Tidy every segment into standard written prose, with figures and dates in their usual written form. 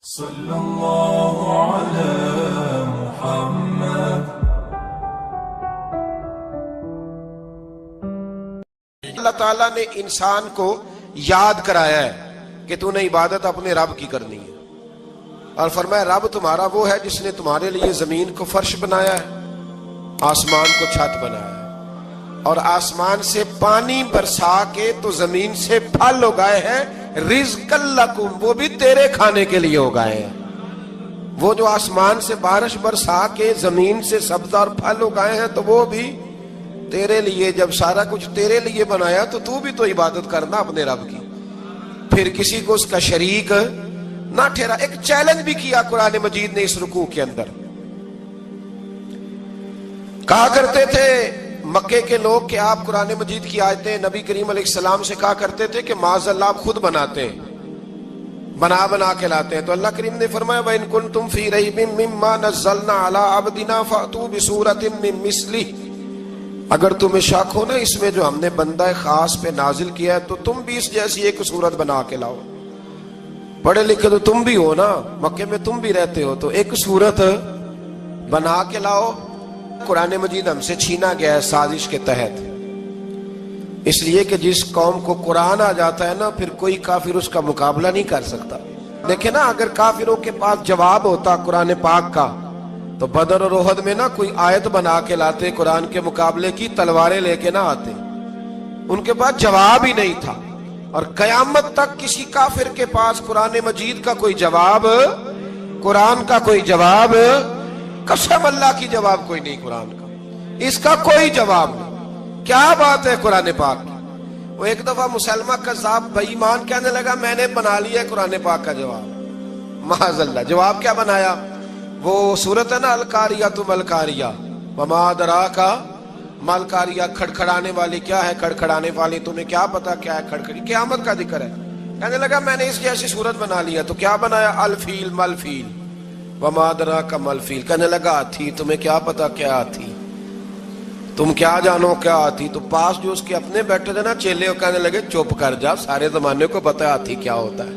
صلی اللہ علی محمد۔ اللہ تعالیٰ نے انسان کو یاد کرایا ہے کہ تو نے عبادت اپنے رب کی کرنی ہے، اور فرمایا رب تمہارا وہ ہے جس نے تمہارے لیے زمین کو فرش بنایا ہے، آسمان کو چھت بنایا ہے، اور آسمان سے پانی برسا کے تو زمین سے پھل اگائے ہیں، رزق لکم، وہ بھی تیرے کھانے کے لیے اگائے ہیں۔ وہ جو آسمان سے بارش برسا کے زمین سے سبز اور پھل اگائے ہیں تو وہ بھی تیرے لیے۔ جب سارا کچھ تیرے لیے بنایا تو بھی تو عبادت کرنا اپنے رب کی، پھر کسی کو اس کا شریک نہ ٹھہرا۔ ایک چیلنج بھی کیا قرآن مجید نے اس رکوع کے اندر، کہا کرتے تھے مکے کے لوگ کہ آپ قرآن مجید کی آیتیں نبی کریم علیہ السلام سے کہا کرتے تھے کہ معاذ اللہ آپ خود بناتے ہیں، بنا کے لاتے ہیں۔ تو اللہ کریم نے فرمایا وَإِن كُنتُمْ فِي رَيْبٍ مِّمَّا نَزَّلْنَا عَلَىٰ عَبْدِنَا فَأْتُوا بِسُورَةٍ مِّن مِّثْلِهِ، اگر تمہیں شک ہو نا اس میں جو ہم نے بندہ خاص پہ نازل کیا ہے تو تم بھی اس جیسی ایک صورت بنا کے لاؤ۔ پڑھے لکھے تو تم بھی ہو نا، مکے میں تم بھی رہتے ہو، تو ایک صورت بنا کے لاؤ۔ قرآن مجید ہم سے چھینا گیا ہے سازش کے تحت، اس لیے کہ جس قوم کو قرآن آ جاتا ہے نا پھر کوئی کافر اس کا مقابلہ نہیں کر سکتا۔ دیکھیں نا، اگر کافروں کے پاس جواب ہوتا قرآن پاک کا تو بدر اور احد میں نا کوئی آیت بنا کے لاتے، قرآن کے مقابلے کی تلواریں لے کے نہ آتے، ان کے پاس جواب ہی نہیں تھا۔ اور قیامت تک کسی کافر کے پاس قرآن مجید کا کوئی جواب، قرآن کا کوئی جواب، قسم اللہ کی جواب کوئی نہیں، قرآن کا اس کا کوئی جواب نہیں۔ کیا بات ہے قرآن پاک کی۔ وہ ایک دفعہ مسلمہ کذاب بے ایمان کہنے لگا میں نے بنا لیا ہے قرآن پاک کا جواب، معاذ اللہ۔ جواب کیا بنایا؟ وہ سورت ہے نا القاریۃ ما القاریۃ وما ادراک ما القاریۃ، کھڑکھڑانے والی کیا ہے، کھڑکھڑانے والی تمہیں کیا پتا کیا ہے کھڑکھڑی، قیامت کا ذکر ہے۔ کہنے لگا میں نے اس جیسی صورت بنا لیا، تو کیا بنایا؟ الفیل مل فیل وما ادراک ما الفیل۔ کہنے لگا ہاتھی، تمہیں کیا پتا کیا ہاتھی، تم کیا جانو کیا ہاتھی۔ تو پاس جو اس کے اپنے بیٹھے تھے نا چیلے، کہنے لگے چپ کر جا، سارے زمانے کو پتا ہے ہاتھی کیا ہوتا ہے۔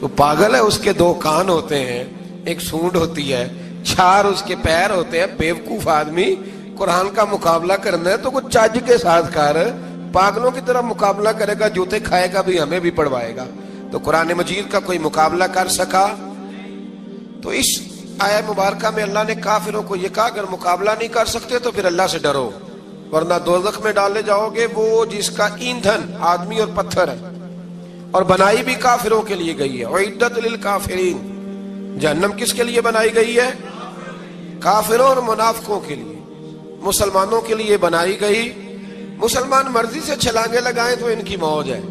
تو پاگل ہے، اس کے دو کان ہوتے ہیں، ایک سونڈ ہوتی ہے، چار اس کے پیر ہوتے ہیں۔ بیوقوف آدمی قرآن کا مقابلہ کرنا ہے تو کچھ چج کے ساتھ کر، پاگلوں کی طرح مقابلہ کرے گا، جوتے کھائے گا بھی ہمیں بھی پڑھوائے گا۔ تو قرآن مجید کا کوئی مقابلہ کر سکا؟ تو اس آیہ مبارکہ میں اللہ نے کافروں کو یہ کہا اگر مقابلہ نہیں کر سکتے تو پھر اللہ سے ڈرو، ورنہ دوزخ میں ڈالے جاؤ گے، وہ جس کا ایندھن آدمی اور پتھر ہے، اور بنائی بھی کافروں کے لیے گئی ہے۔ اعدت للکافرین، جہنم کس کے لیے بنائی گئی ہے؟ کافروں اور منافقوں کے لیے۔ مسلمانوں کے لیے بنائی گئی، مسلمان مرضی سے چھلانگے لگائیں تو ان کی موج ہے،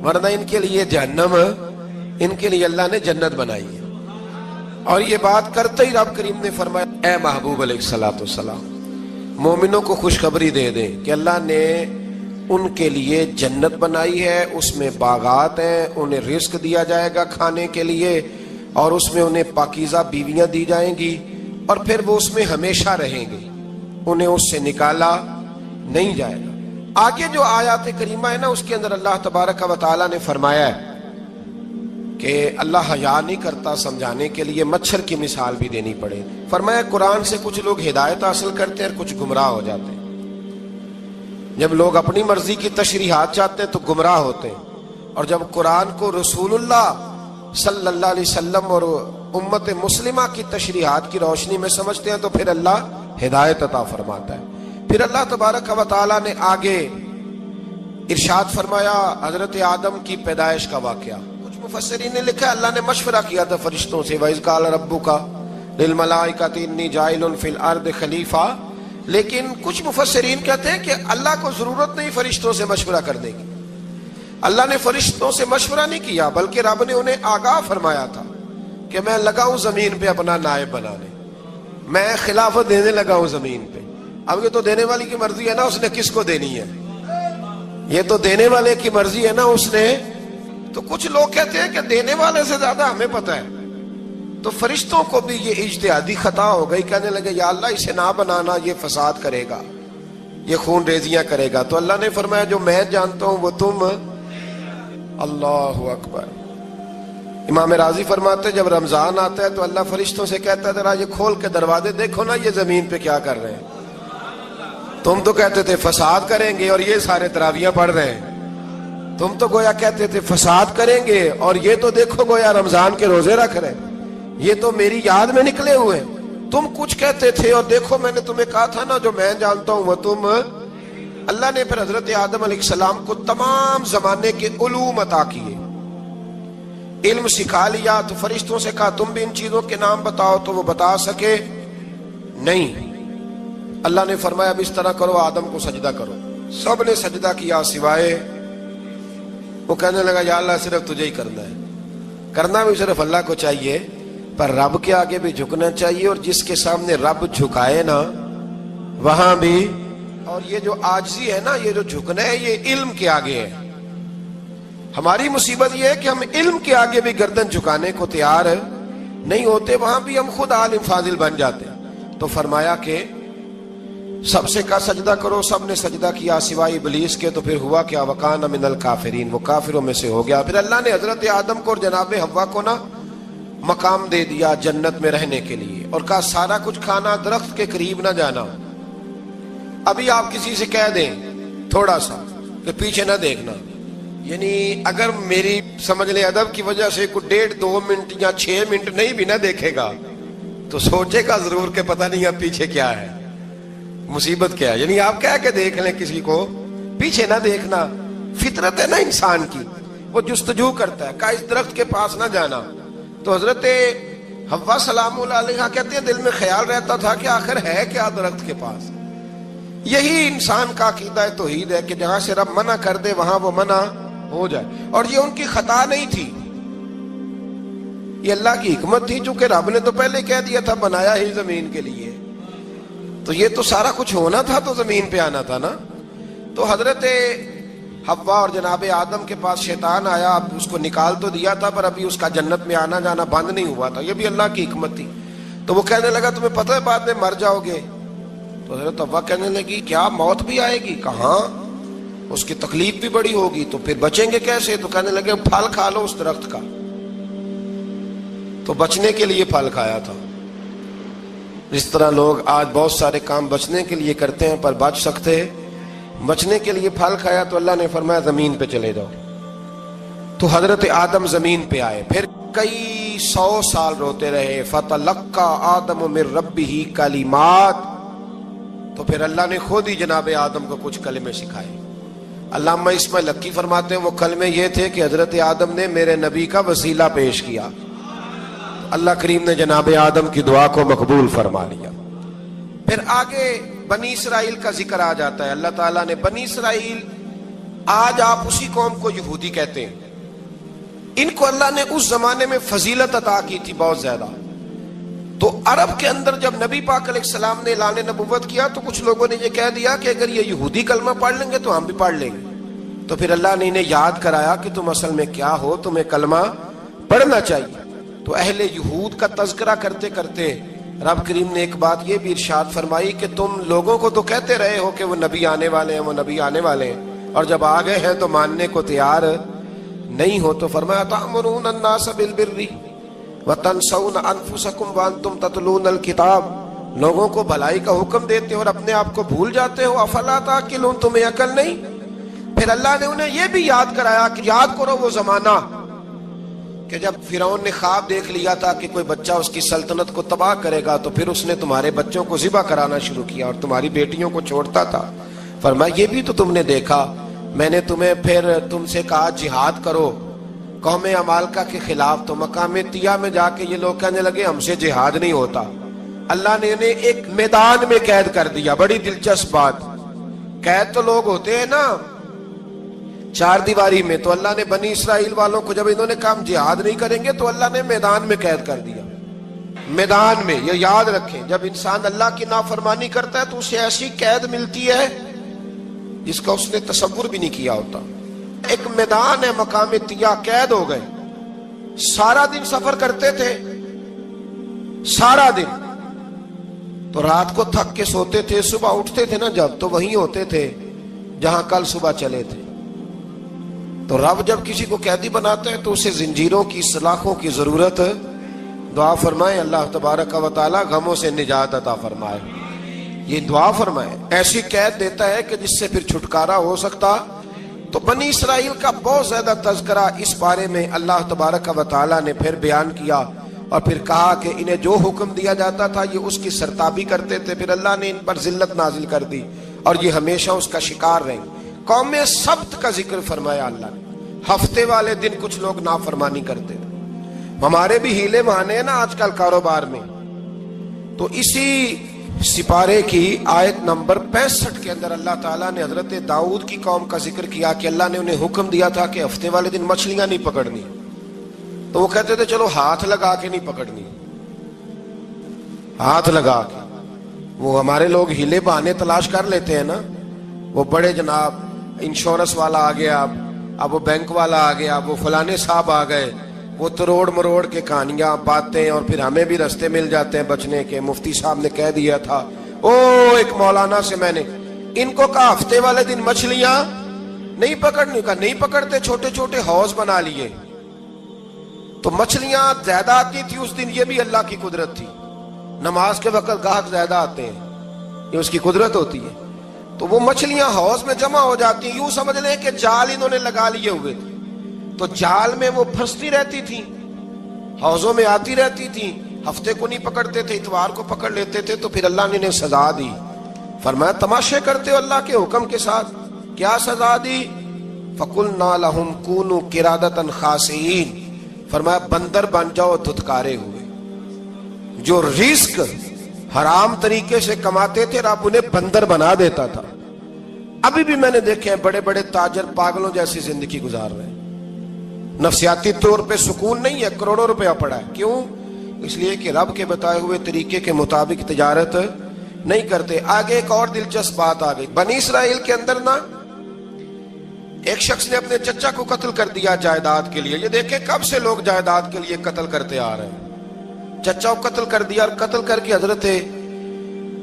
ورنہ ان کے لیے جہنم، ان کے لیے اللہ نے جنت بنائی ہے۔ اور یہ بات کرتے ہی رب کریم نے فرمایا اے محبوب علیہ السلام، مومنوں کو خوشخبری دے دیں کہ اللہ نے ان کے لیے جنت بنائی ہے، اس میں باغات ہیں، انہیں رزق دیا جائے گا کھانے کے لیے، اور اس میں انہیں پاکیزہ بیویاں دی جائیں گی، اور پھر وہ اس میں ہمیشہ رہیں گے، انہیں اس سے نکالا نہیں جائے گا۔ آگے جو آیات کریمہ ہے نا اس کے اندر اللہ تبارک و تعالیٰ نے فرمایا ہے کہ اللہ حیا نہیں کرتا سمجھانے کے لیے مچھر کی مثال بھی دینی پڑے۔ فرمایا قرآن سے کچھ لوگ ہدایت حاصل کرتے ہیں اور کچھ گمراہ ہو جاتے ہیں۔ جب لوگ اپنی مرضی کی تشریحات چاہتے ہیں تو گمراہ ہوتے ہیں، اور جب قرآن کو رسول اللہ صلی اللہ علیہ وسلم اور امت مسلمہ کی تشریحات کی روشنی میں سمجھتے ہیں تو پھر اللہ ہدایت عطا فرماتا ہے۔ پھر اللہ تبارک و تعالیٰ نے آگے ارشاد فرمایا حضرت آدم کی پیدائش کا واقعہ۔ مفسرین نے لکھا اللہ نے مشورہ کیا تھا فرشتوں سے، وَإِذْ قَالَ رَبُّكَ لِلْمَلَائِكَةِ إِنِّي جَاعِلٌ فِي الْأَرْضِ خَلِيفَةً، لیکن کچھ مفسرین کہتے ہیں کہ اللہ کو ضرورت نہیں فرشتوں سے مشورہ کرنے کی، اللہ نے فرشتوں سے مشورہ نہیں کیا، بلکہ رب نے انہیں آگاہ فرمایا تھا کہ میں لگا ہوں زمین پہ اپنا نائب بنانے، میں خلافت دینے لگا ہوں زمین پہ۔ اب یہ تو دینے والی کی مرضی ہے نا اس نے کس کو دینی ہے، یہ تو دینے والے کی مرضی ہے نا اس نے۔ تو کچھ لوگ کہتے ہیں کہ دینے والے سے زیادہ ہمیں پتہ ہے، تو فرشتوں کو بھی یہ اجتہادی خطا ہو گئی، کہنے لگے یا اللہ اسے نہ بنانا، یہ فساد کرے گا، یہ خون ریزیاں کرے گا۔ تو اللہ نے فرمایا جو میں جانتا ہوں وہ تم، اللہ اکبر، امام راضی فرماتے جب رمضان آتا ہے تو اللہ فرشتوں سے کہتا ہے ذرا یہ کھول کے دروازے دیکھو نا یہ زمین پہ کیا کر رہے ہیں. تم تو کہتے تھے فساد کریں گے اور یہ سارے تراویحاں پڑھ رہے ہیں. تم تو گویا کہتے تھے فساد کریں گے اور یہ تو دیکھو گویا رمضان کے روزے رکھ رہے ہیں. یہ تو میری یاد میں نکلے ہوئے. تم کچھ کہتے تھے اور دیکھو میں نے تمہیں کہا تھا نا جو میں جانتا ہوں وہ تم. اللہ نے پھر حضرت آدم علیہ السلام کو تمام زمانے کے علوم عطا کیے, علم سکھا لیا. تو فرشتوں سے کہا تم بھی ان چیزوں کے نام بتاؤ, تو وہ بتا سکے نہیں. اللہ نے فرمایا اب اس طرح کرو, آدم کو سجدہ کرو. سب نے سجدہ کیا سوائے وہ. کہنے لگا یا اللہ صرف تجھے ہی کرنا ہے. کرنا بھی صرف اللہ کو چاہیے, پر رب کے آگے بھی جھکنا چاہیے, اور جس کے سامنے رب جھکائے نا وہاں بھی. اور یہ جو عاجزی ہے نا, یہ جو جھکنا ہے, یہ علم کے آگے ہے. ہماری مصیبت یہ ہے کہ ہم علم کے آگے بھی گردن جھکانے کو تیار نہیں ہوتے, وہاں بھی ہم خود عالم فاضل بن جاتے. تو فرمایا کہ سب سے کہا سجدہ کرو. سب نے سجدہ کیا سوائے ابلیس کے. تو پھر ہوا کیا وکان من الکافرین, وہ کافروں میں سے ہو گیا. پھر اللہ نے حضرت آدم کو اور جناب حوا کو نا مقام دے دیا جنت میں رہنے کے لیے, اور کہا سارا کچھ کھانا, درخت کے قریب نہ جانا. ابھی آپ کسی سے کہہ دیں تھوڑا سا کہ پیچھے نہ دیکھنا, یعنی اگر میری سمجھ لیں ادب کی وجہ سے کوئی 1.5-2 منٹ یا 6 منٹ نہیں بھی نہ دیکھے گا تو سوچے گا ضرور کہ پتہ نہیں اب پیچھے کیا ہے, مصیبت کیا ہے. یعنی آپ کہہ کے دیکھ لیں کسی کو, پیچھے نہ دیکھنا. فطرت ہے نا انسان کی, وہ جستجو کرتا ہے. کہا اس درخت کے پاس نہ جانا. تو حضرت حوا سلام اللہ علیہا کہتے ہیں دل میں خیال رہتا تھا کہ آخر ہے کیا درخت کے پاس. یہی انسان کا عقیدہ توحید ہے کہ جہاں سے رب منع کر دے وہاں وہ منع ہو جائے. اور یہ ان کی خطا نہیں تھی, یہ اللہ کی حکمت تھی, چونکہ رب نے تو پہلے کہہ دیا تھا بنایا ہی زمین کے لیے, تو یہ تو سارا کچھ ہونا تھا تو زمین پہ آنا تھا نا. تو حضرت حوا اور جناب آدم کے پاس شیطان آیا. اب اس کو نکال تو دیا تھا پر ابھی اس کا جنت میں آنا جانا بند نہیں ہوا تھا, یہ بھی اللہ کی حکمت تھی. تو وہ کہنے لگا تمہیں پتہ ہے بعد میں مر جاؤ گے. تو حضرت حوا کہنے لگی کیا موت بھی آئے گی؟ کہاں, اس کی تکلیف بھی بڑی ہوگی, تو پھر بچیں گے کیسے؟ تو کہنے لگے پھل کھا لو اس درخت کا. تو بچنے کے لیے پھل کھایا تھا. اس طرح لوگ آج بہت سارے کام بچنے کے لیے کرتے ہیں پر بچ سکتے, بچنے کے لیے پھل کھایا. تو اللہ نے فرمایا زمین پہ چلے جاؤ. تو حضرت آدم زمین پہ آئے, پھر کئی 100 سال روتے رہے. فتلقى آدم من ربہ کلمات, تو پھر اللہ نے خود ہی جناب آدم کو کچھ کلمے سکھائے. علامہ اسماعیل حقی فرماتے ہیں وہ کلمے یہ تھے کہ حضرت آدم نے میرے نبی کا وسیلہ پیش کیا, اللہ کریم نے جناب آدم کی دعا کو مقبول فرما لیا. پھر آگے بنی اسرائیل کا ذکر آ جاتا ہے. اللہ تعالیٰ نے بنی اسرائیل, آج آپ اسی قوم کو یہودی کہتے ہیں, ان کو اللہ نے اس زمانے میں فضیلت عطا کی تھی بہت زیادہ. تو عرب کے اندر جب نبی پاک علیہ السلام نے اعلان نبوت کیا تو کچھ لوگوں نے یہ کہہ دیا کہ اگر یہ یہودی کلمہ پڑھ لیں گے تو ہم بھی پڑھ لیں گے. تو پھر اللہ نے انہیں یاد کرایا کہ تم اصل میں کیا ہو, تمہیں کلمہ پڑھنا چاہیے. تو اہل یہود کا تذکرہ کرتے کرتے رب کریم نے ایک بات یہ بھی ارشاد فرمائی کہ تم لوگوں کو تو کہتے رہے ہو کہ وہ نبی آنے والے ہیں, وہ نبی آنے والے ہیں, اور جب آ گئے ہیں تو ماننے کو تیار نہیں ہو. تو فرمایا تأمرون الناس بالبر وتنسون انفسکم وانتم تتلون الکتاب, لوگوں کو بھلائی کا حکم دیتے ہو اور اپنے آپ کو بھول جاتے ہو. افلا تعقلون, تمہیں عقل نہیں؟ پھر اللہ نے انہیں یہ بھی یاد کرایا کہ یاد کرو وہ زمانہ کہ جب فرعون نے خواب دیکھ لیا تھا کہ کوئی بچہ اس کی سلطنت کو تباہ کرے گا, تو پھر اس نے تمہارے بچوں کو ذبح کرانا شروع کیا اور تمہاری بیٹیوں کو چھوڑتا تھا. فرمایا یہ بھی تو تم نے دیکھا, میں نے تمہیں پھر تم سے کہا جہاد کرو قوم عمالقہ کے خلاف, تو مقام طیہ میں جا کے یہ لوگ کہنے لگے ہم سے جہاد نہیں ہوتا. اللہ نے انہیں ایک میدان میں قید کر دیا. بڑی دلچسپ بات, قید تو لوگ ہوتے ہیں نا چار دیواری میں, تو اللہ نے بنی اسرائیل والوں کو جب انہوں نے کہا ہم جہاد نہیں کریں گے تو اللہ نے میدان میں قید کر دیا. میدان میں, یہ یاد رکھیں, جب انسان اللہ کی نافرمانی کرتا ہے تو اسے ایسی قید ملتی ہے جس کا اس نے تصور بھی نہیں کیا ہوتا. ایک میدان ہے مقام طیہ, قید ہو گئے. سارا دن سفر کرتے تھے, سارا دن, تو رات کو تھک کے سوتے تھے, صبح اٹھتے تھے نا جب, تو وہیں ہوتے تھے جہاں کل صبح چلے تھے. تو رب جب کسی کو قیدی بناتا ہے تو اسے زنجیروں کی سلاخوں کی ضرورت، دعا فرمائے اللہ تبارک و تعالی غموں سے نجات عطا فرمائے، یہ دعا فرمائے۔ ایسی قید دیتا ہے کہ جس سے پھر چھٹکارا ہو سکتا۔ تو بنی اسرائیل کا بہت زیادہ تذکرہ اس بارے میں اللہ تبارک و تعالی نے پھر بیان کیا، اور پھر کہا کہ انہیں جو حکم دیا جاتا تھا یہ اس کی سرتابی کرتے تھے، پھر اللہ نے ان پر ذلت نازل کر دی اور یہ ہمیشہ اس کا شکار رہیں۔ قوم سبت کا ذکر فرمایا اللہ نے، ہفتے والے دن کچھ لوگ نافرمانی کرتے تھے۔ ہمارے بھی ہیلے بہانے ہیں نا آج کل کاروبار میں، تو اسی سپارے کی آیت نمبر 65 کے اندر اللہ تعالیٰ نے حضرت داؤد کی قوم کا ذکر کیا کہ اللہ نے انہیں حکم دیا تھا کہ ہفتے والے دن مچھلیاں نہیں پکڑنی، تو وہ کہتے تھے چلو ہاتھ لگا کے نہیں پکڑنی، ہاتھ لگا کے۔ وہ ہمارے لوگ ہیلے بہانے تلاش کر لیتے ہیں نا، وہ بڑے جناب انشورنس والا آ گیا، اب وہ بینک والا آ گیا، وہ فلانے صاحب آ گئے، وہ تروڑ مروڑ کے کہانیاں باتیں، اور پھر ہمیں بھی رستے مل جاتے ہیں بچنے کے۔ مفتی صاحب نے کہہ دیا تھا ایک مولانا سے میں نے ان کو کہا ہفتے والے دن مچھلیاں نہیں پکڑنی، کہا نہیں پکڑتے، چھوٹے چھوٹے حوض بنا لیے تو مچھلیاں زیادہ آتی تھی اس دن۔ یہ بھی اللہ کی قدرت تھی، نماز کے وقت گاہک زیادہ آتے ہیں، یہ اس کی قدرت ہوتی ہے۔ تو وہ مچھلیاں حوض میں جمع ہو جاتی، یوں سمجھ لیں کہ جال انہوں نے لگا لیے ہوئے تھے، تو جال میں وہ پھنستی رہتی تھی، حوضوں میں آتی رہتی تھی۔ ہفتے کو نہیں پکڑتے تھے، اتوار کو پکڑ لیتے تھے، تو پھر اللہ نے انہیں سزا دی۔ فرمایا تماشے کرتے ہو اللہ کے حکم کے ساتھ، کیا سزا دی؟ فَقُلْنَا لَهُمْ كُونُوا قِرَادَةً خَاسِئِينَ، فرمایا بندر بن جاؤ دھتکارے ہوئے۔ جو رزق حرام طریقے سے کماتے تھے رب انہیں بندر بنا دیتا تھا۔ ابھی بھی میں نے دیکھے ہیں بڑے بڑے تاجر پاگلوں جیسی زندگی گزار رہے ہیں، نفسیاتی طور پہ سکون نہیں ہے، کروڑوں روپیہ پڑا ہے۔ کیوں؟ اس لیے کہ رب کے بتائے ہوئے طریقے کے مطابق تجارت نہیں کرتے۔ آگے ایک اور دلچسپ بات آ گئی، بنی اسرائیل کے اندر نا ایک شخص نے اپنے چچا کو قتل کر دیا جائیداد کے لیے۔ یہ دیکھیں کب سے لوگ جائیداد کے لیے قتل کرتے آ رہے ہیں۔ چچا کو قتل کر دیا، اور قتل کر کے حضرت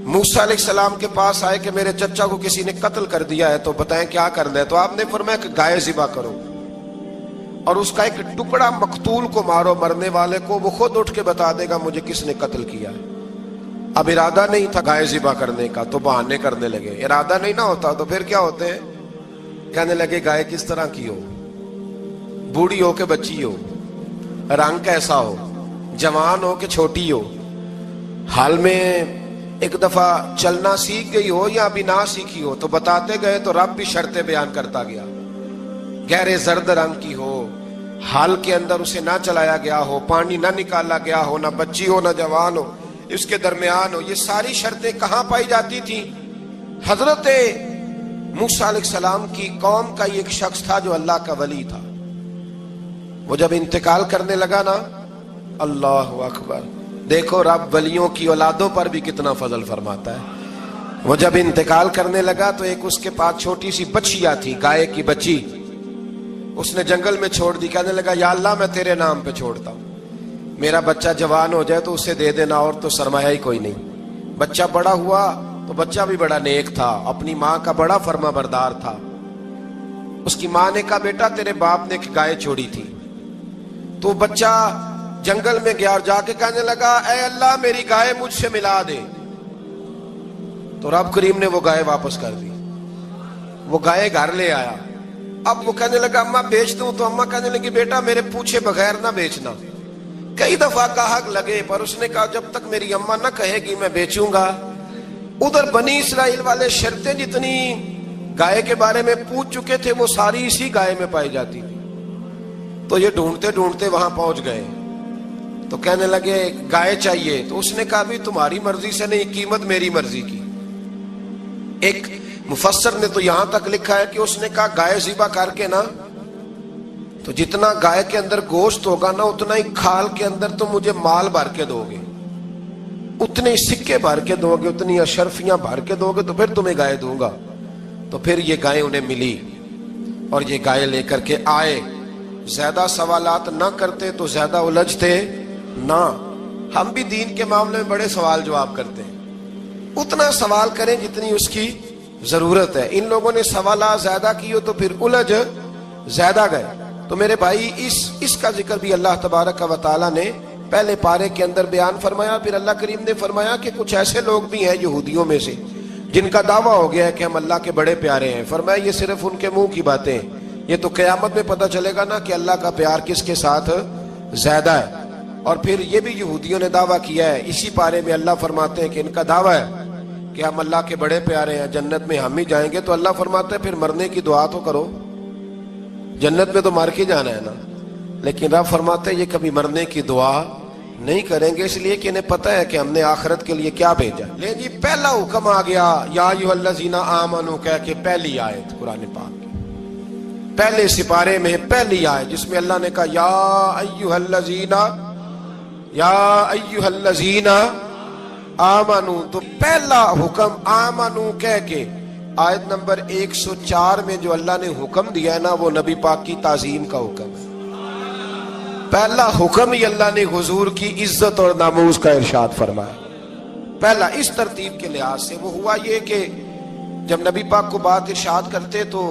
موسیٰ علیہ السلام کے پاس آئے کہ میرے چچا کو کسی نے قتل کر دیا ہے، تو بتائیں کیا کرنا ہے؟ تو آپ نے فرمایا کہ گائے ذبح کرو، اور اس کا ایک ٹکڑا مقتول کو مارو، مرنے والے کو، وہ خود اٹھ کے بتا دے گا مجھے کس نے قتل کیا ہے۔ اب ارادہ نہیں تھا گائے ذبح کرنے کا تو بہانے کرنے لگے۔ ارادہ نہیں نہ ہوتا تو پھر کیا ہوتے ہیں؟ کہنے لگے گائے کس طرح کی ہو، بوڑھی ہو کہ بچی ہو، رنگ کیسا ہو، جوان ہو کہ چھوٹی ہو، حال میں ایک دفعہ چلنا سیکھ گئی ہو یا ابھی نہ سیکھی ہو، تو بتاتے گئے۔ تو رب بھی شرطیں بیان کرتا گیا، گہرے زرد رنگ کی ہو، حال کے اندر اسے نہ چلایا گیا ہو، پانی نہ نکالا گیا ہو، نہ بچی ہو نہ جوان ہو، اس کے درمیان ہو۔ یہ ساری شرطیں کہاں پائی جاتی تھی؟ حضرت موسیٰ علیہ السلام کی قوم کا ایک شخص تھا جو اللہ کا ولی تھا، وہ جب انتقال کرنے لگا نا، اللہ اکبر، دیکھو رب ولیوں کی اولادوں پر بھی کتنا فضل فرماتا ہے۔ وہ جب انتقال کرنے لگا تو ایک اس کے پاس چھوٹی سی بچیا تھی، گائے کی بچی، اس نے جنگل میں چھوڑ دی۔ کہنے لگا یا اللہ میں تیرے نام پہ چھوڑتا ہوں، میرا بچہ جوان ہو جائے تو اسے دے دینا، اور تو سرمایہ ہی کوئی نہیں۔ بچہ بڑا ہوا تو بچہ بھی بڑا نیک تھا، اپنی ماں کا بڑا فرما بردار تھا۔ اس کی ماں نے کہا بیٹا تیرے باپ نے ایک گائے چھوڑی تھی، تو بچہ جنگل میں گیا اور جا کے کہنے لگا اے اللہ میری گائے مجھ سے ملا دے۔ تو رب کریم نے وہ گائے واپس کر دی، وہ گائے گھر لے آیا۔ اب وہ کہنے لگا اماں بیچ دوں، تو اماں کہنے لگی بیٹا میرے پوچھے بغیر نہ بیچنا۔ کئی دفعہ گاہک لگے پر اس نے کہا جب تک میری اماں نہ کہے گی میں بیچوں گا۔ ادھر بنی اسرائیل والے شرطیں جتنی گائے کے بارے میں پوچھ چکے تھے وہ ساری اسی گائے میں پائی جاتی تھی۔ تو یہ ڈھونڈتے ڈھونڈتے وہاں پہنچ گئے، تو کہنے لگے گائے چاہیے۔ تو اس نے کہا بھی تمہاری مرضی سے نہیں، قیمت میری مرضی کی۔ ایک مفسر نے تو یہاں تک لکھا ہے کہ اس نے کہا گائے ذبح کر کے نا، تو جتنا گائے کے اندر گوشت ہوگا نا اتنا ہی کھال کے اندر تو مجھے مال بھر کے دو گے، اتنے سکے بھر کے دو گے، اتنی اشرفیاں بھر کے دو گے تو پھر تمہیں گائے دوں گا۔ تو پھر یہ گائے انہیں ملی اور یہ گائے لے کر کے آئے۔ زیادہ سوالات نہ کرتے تو زیادہ الجھتے نہ۔ ہم بھی دین کے معاملے میں بڑے سوال جواب کرتے ہیں، اتنا سوال کریں جتنی اس کی ضرورت ہے۔ ان لوگوں نے سوالات زیادہ کی ہو تو پھر الجھ زیادہ گئے. تو میرے بھائی اس کا ذکر بھی اللہ تبارک و تعالیٰ نے پہلے پارے کے اندر بیان فرمایا. پھر اللہ کریم نے فرمایا کہ کچھ ایسے لوگ بھی ہیں یہودیوں میں سے جن کا دعویٰ ہو گیا ہے کہ ہم اللہ کے بڑے پیارے ہیں. فرمایا یہ صرف ان کے منہ کی باتیں ہیں, یہ تو قیامت میں پتہ چلے گا نا کہ اللہ کا پیار کس کے ساتھ زیادہ ہے. اور پھر یہ بھی یہودیوں نے دعویٰ کیا ہے, اسی پارے میں اللہ فرماتے ہیں کہ ان کا دعویٰ ہے کہ ہم اللہ کے بڑے پیارے ہیں, جنت میں ہم ہی جائیں گے. تو اللہ فرماتے ہیں پھر مرنے کی دعا تو کرو, جنت میں تو مر کے جانا ہے نا. لیکن رب فرماتے ہیں یہ کبھی مرنے کی دعا نہیں کریں گے, اس لیے کہ انہیں پتہ ہے کہ ہم نے آخرت کے لیے کیا بھیجا. لے جی پہلا حکم آ گیا یا ایھا الذین آمنوا کہہ کے, پہلی آیت قرآن پاک کی پہلے سپارے میں پہلی آیت جس میں اللہ نے کہا یا ایھا الذین آمنوا. تو پہلا حکم آمنوا کہہ کے آیت نمبر 104 میں جو اللہ نے حکم دیا ہے نا, وہ نبی پاک کی تعظیم کا حکم ہے. پہلا حکم ہی اللہ نے حضور کی عزت اور ناموز کا ارشاد فرمایا. پہلا اس ترتیب کے لحاظ سے وہ ہوا یہ کہ جب نبی پاک کو بات ارشاد کرتے تو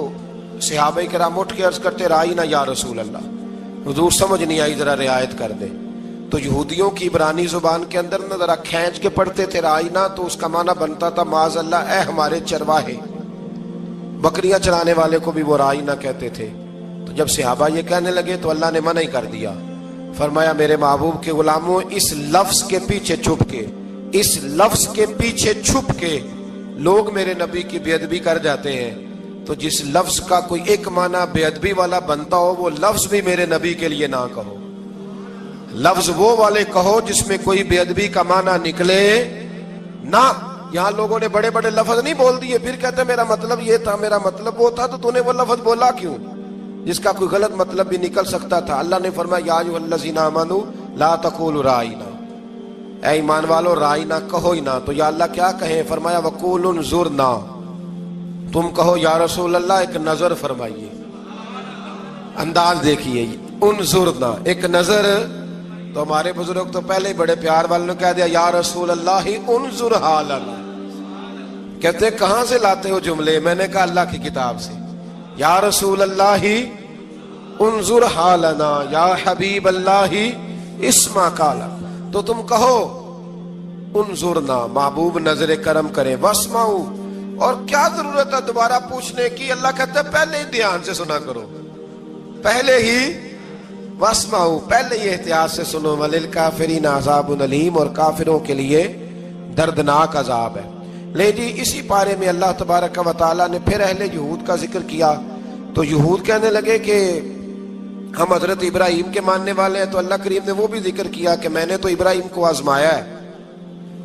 صحابہ کرام اٹھ کے عرض کرتے رائینا یا رسول اللہ, حضور سمجھ نہیں آئی ذرا رعایت کر دے. تو یہودیوں کی عبرانی زبان کے اندر نہ ذرا کھینچ کے پڑھتے تھے رائینا, تو اس کا معنی بنتا تھا معاذ اللہ اے ہمارے چرواہے. بکریاں چرانے والے کو بھی وہ رائینا کہتے تھے. تو جب صحابہ یہ کہنے لگے تو اللہ نے منع ہی کر دیا. فرمایا میرے محبوب کے غلاموں, اس لفظ کے پیچھے چھپ کے لوگ میرے نبی کی بے ادبی کر جاتے ہیں. تو جس لفظ کا کوئی ایک معنی بے ادبی والا بنتا ہو وہ لفظ بھی میرے نبی کے لیے نہ کہو. لفظ وہ والے کہو جس میں کوئی بے ادبی کا معنی نکلے نہ. یہاں لوگوں نے بڑے بڑے لفظ نہیں بول دیے, پھر کہتے ہیں میرا مطلب یہ تھا, میرا مطلب وہ تھا. تو تو نے وہ لفظ بولا کیوں جس کا کوئی غلط مطلب بھی نکل سکتا تھا؟ اللہ نے فرمایا یا ایھا الذین آمنوا لا تقولوا رائینا, اے ایمان والو رائینا کہو ہی نہ. تو یا اللہ کیا کہیں؟ فرمایا وقولوا انظرنا, تم کہو یا رسول اللہ ایک نظر فرمائیے. انداز دیکھیے, انظرنا ایک نظر. تو ہمارے بزرگ تو پہلے ہی بڑے پیار والوں نے کہہ دیا یا رسول اللہ انظر حالنا. کہتے کہاں سے لاتے ہو جملے؟ میں نے کہا اللہ کی کتاب سے. یا رسول اللہ انظر حالنا یا حبیب اللہ اسمع قالا. تو تم کہو انظرنا, محبوب نظر کرم کرے, واسمعوا, اور کیا ضرورت ہے دوبارہ پوچھنے کی؟ اللہ کہتا ہے پہلے ہی دھیان سے سنا کرو, پہلے ہی واسمعوا, پہلے ہی احتیاط سے سنو. وللکافرین عذاب الیم, اور کافروں کے لیے دردناک عذاب ہے. لے جی اسی پارے میں اللہ تبارک و تعالیٰ نے پھر اہل یہود کا ذکر کیا. تو یہود کہنے لگے کہ ہم حضرت ابراہیم کے ماننے والے ہیں. تو اللہ کریم نے وہ بھی ذکر کیا کہ میں نے تو ابراہیم کو آزمایا ہے.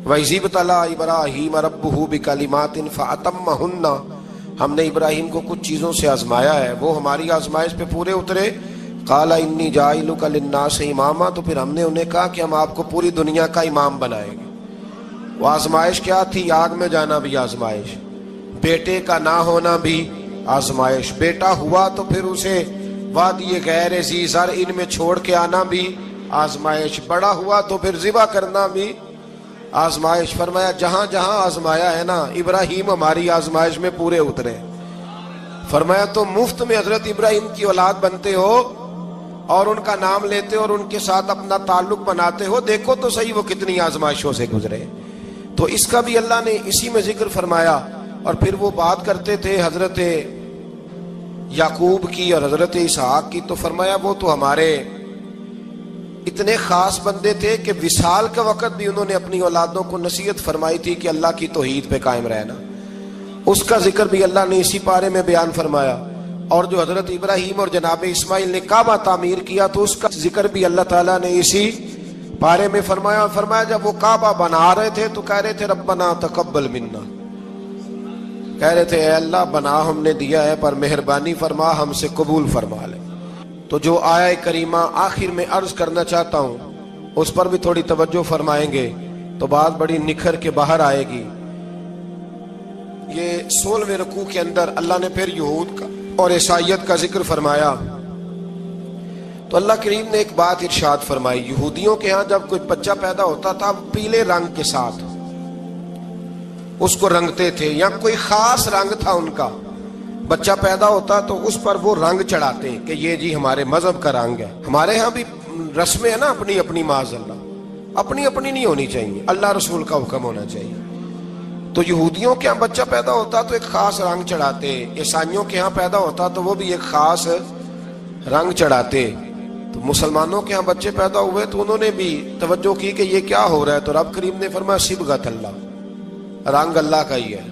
وَإِذِ ابْتَلَىٰ إِبْرَاهِيمَ رَبُّهُ بِكَلِمَاتٍ فَأَتَمَّهُنَّ, ہم نے ابراہیم کو کچھ چیزوں سے آزمایا ہے, وہ ہماری آزمائش پہ پورے اترے. قَالَ إِنِّي جَاعِلُكَ لِلنَّاسِ إِمَامًا, تو پھر ہم نے انہیں کہا کہ ہم آپ کو پوری دنیا کا امام بنائیں گے. وہ آزمائش کیا تھی؟ آگ میں جانا بھی آزمائش, بیٹے کا نہ ہونا بھی آزمائش, بیٹا ہوا تو پھر اسے وادی غیر ذی زرع میں چھوڑ کے آنا بھی آزمائش, بڑا ہوا تو پھر ذبح کرنا بھی آزمائش. فرمایا جہاں جہاں آزمایا ہے نا, ابراہیم ہماری آزمائش میں پورے اترے. فرمایا تو مفت میں حضرت ابراہیم کی اولاد بنتے ہو اور ان کا نام لیتے ہو اور ان کے ساتھ اپنا تعلق بناتے ہو, دیکھو تو صحیح وہ کتنی آزمائشوں سے گزرے. تو اس کا بھی اللہ نے اسی میں ذکر فرمایا. اور پھر وہ بات کرتے تھے حضرت یعقوب کی اور حضرت اسحاق کی. تو فرمایا وہ تو ہمارے اتنے خاص بندے تھے کہ وصال کے وقت بھی انہوں نے اپنی اولادوں کو نصیحت فرمائی تھی کہ اللہ کی توحید پہ قائم رہنا. اس کا ذکر بھی اللہ نے اسی پارے میں بیان فرمایا. اور جو حضرت ابراہیم اور جناب اسماعیل نے کعبہ تعمیر کیا تو اس کا ذکر بھی اللہ تعالیٰ نے اسی پارے میں فرمایا. فرمایا جب وہ کعبہ بنا رہے تھے تو کہہ رہے تھے ربنا تقبل منا, کہہ رہے تھے اے اللہ بنا ہم نے دیا ہے پر مہربانی فرما ہم سے قبول فرما لے. تو جو آیہ کریمہ آخر میں عرض کرنا چاہتا ہوں اس پر بھی تھوڑی توجہ فرمائیں گے تو بات بڑی نکھر کے باہر آئے گی. یہ 16ویں رکوع کے اندر اللہ نے پھر یہود کا اور عیسائیت کا ذکر فرمایا. تو اللہ کریم نے ایک بات ارشاد فرمائی. یہودیوں کے ہاں جب کوئی بچہ پیدا ہوتا تھا پیلے رنگ کے ساتھ اس کو رنگتے تھے, یا کوئی خاص رنگ تھا ان کا بچہ پیدا ہوتا تو اس پر وہ رنگ چڑھاتے کہ یہ جی ہمارے مذہب کا رنگ ہے. ہمارے ہاں بھی رسمیں ہیں نا اپنی اپنی، معاذ اللہ اپنی اپنی نہیں ہونی چاہیے، اللہ رسول کا حکم ہونا چاہیے. تو یہودیوں کے ہاں بچہ پیدا ہوتا تو ایک خاص رنگ چڑھاتے، عیسائیوں کے ہاں پیدا ہوتا تو وہ بھی ایک خاص رنگ چڑھاتے. تو مسلمانوں کے ہاں بچے پیدا ہوئے تو انہوں نے بھی توجہ کی کہ یہ کیا ہو رہا ہے، تو رب کریم نے فرمایا صبغۃ اللہ، رنگ اللہ کا ہی ہے.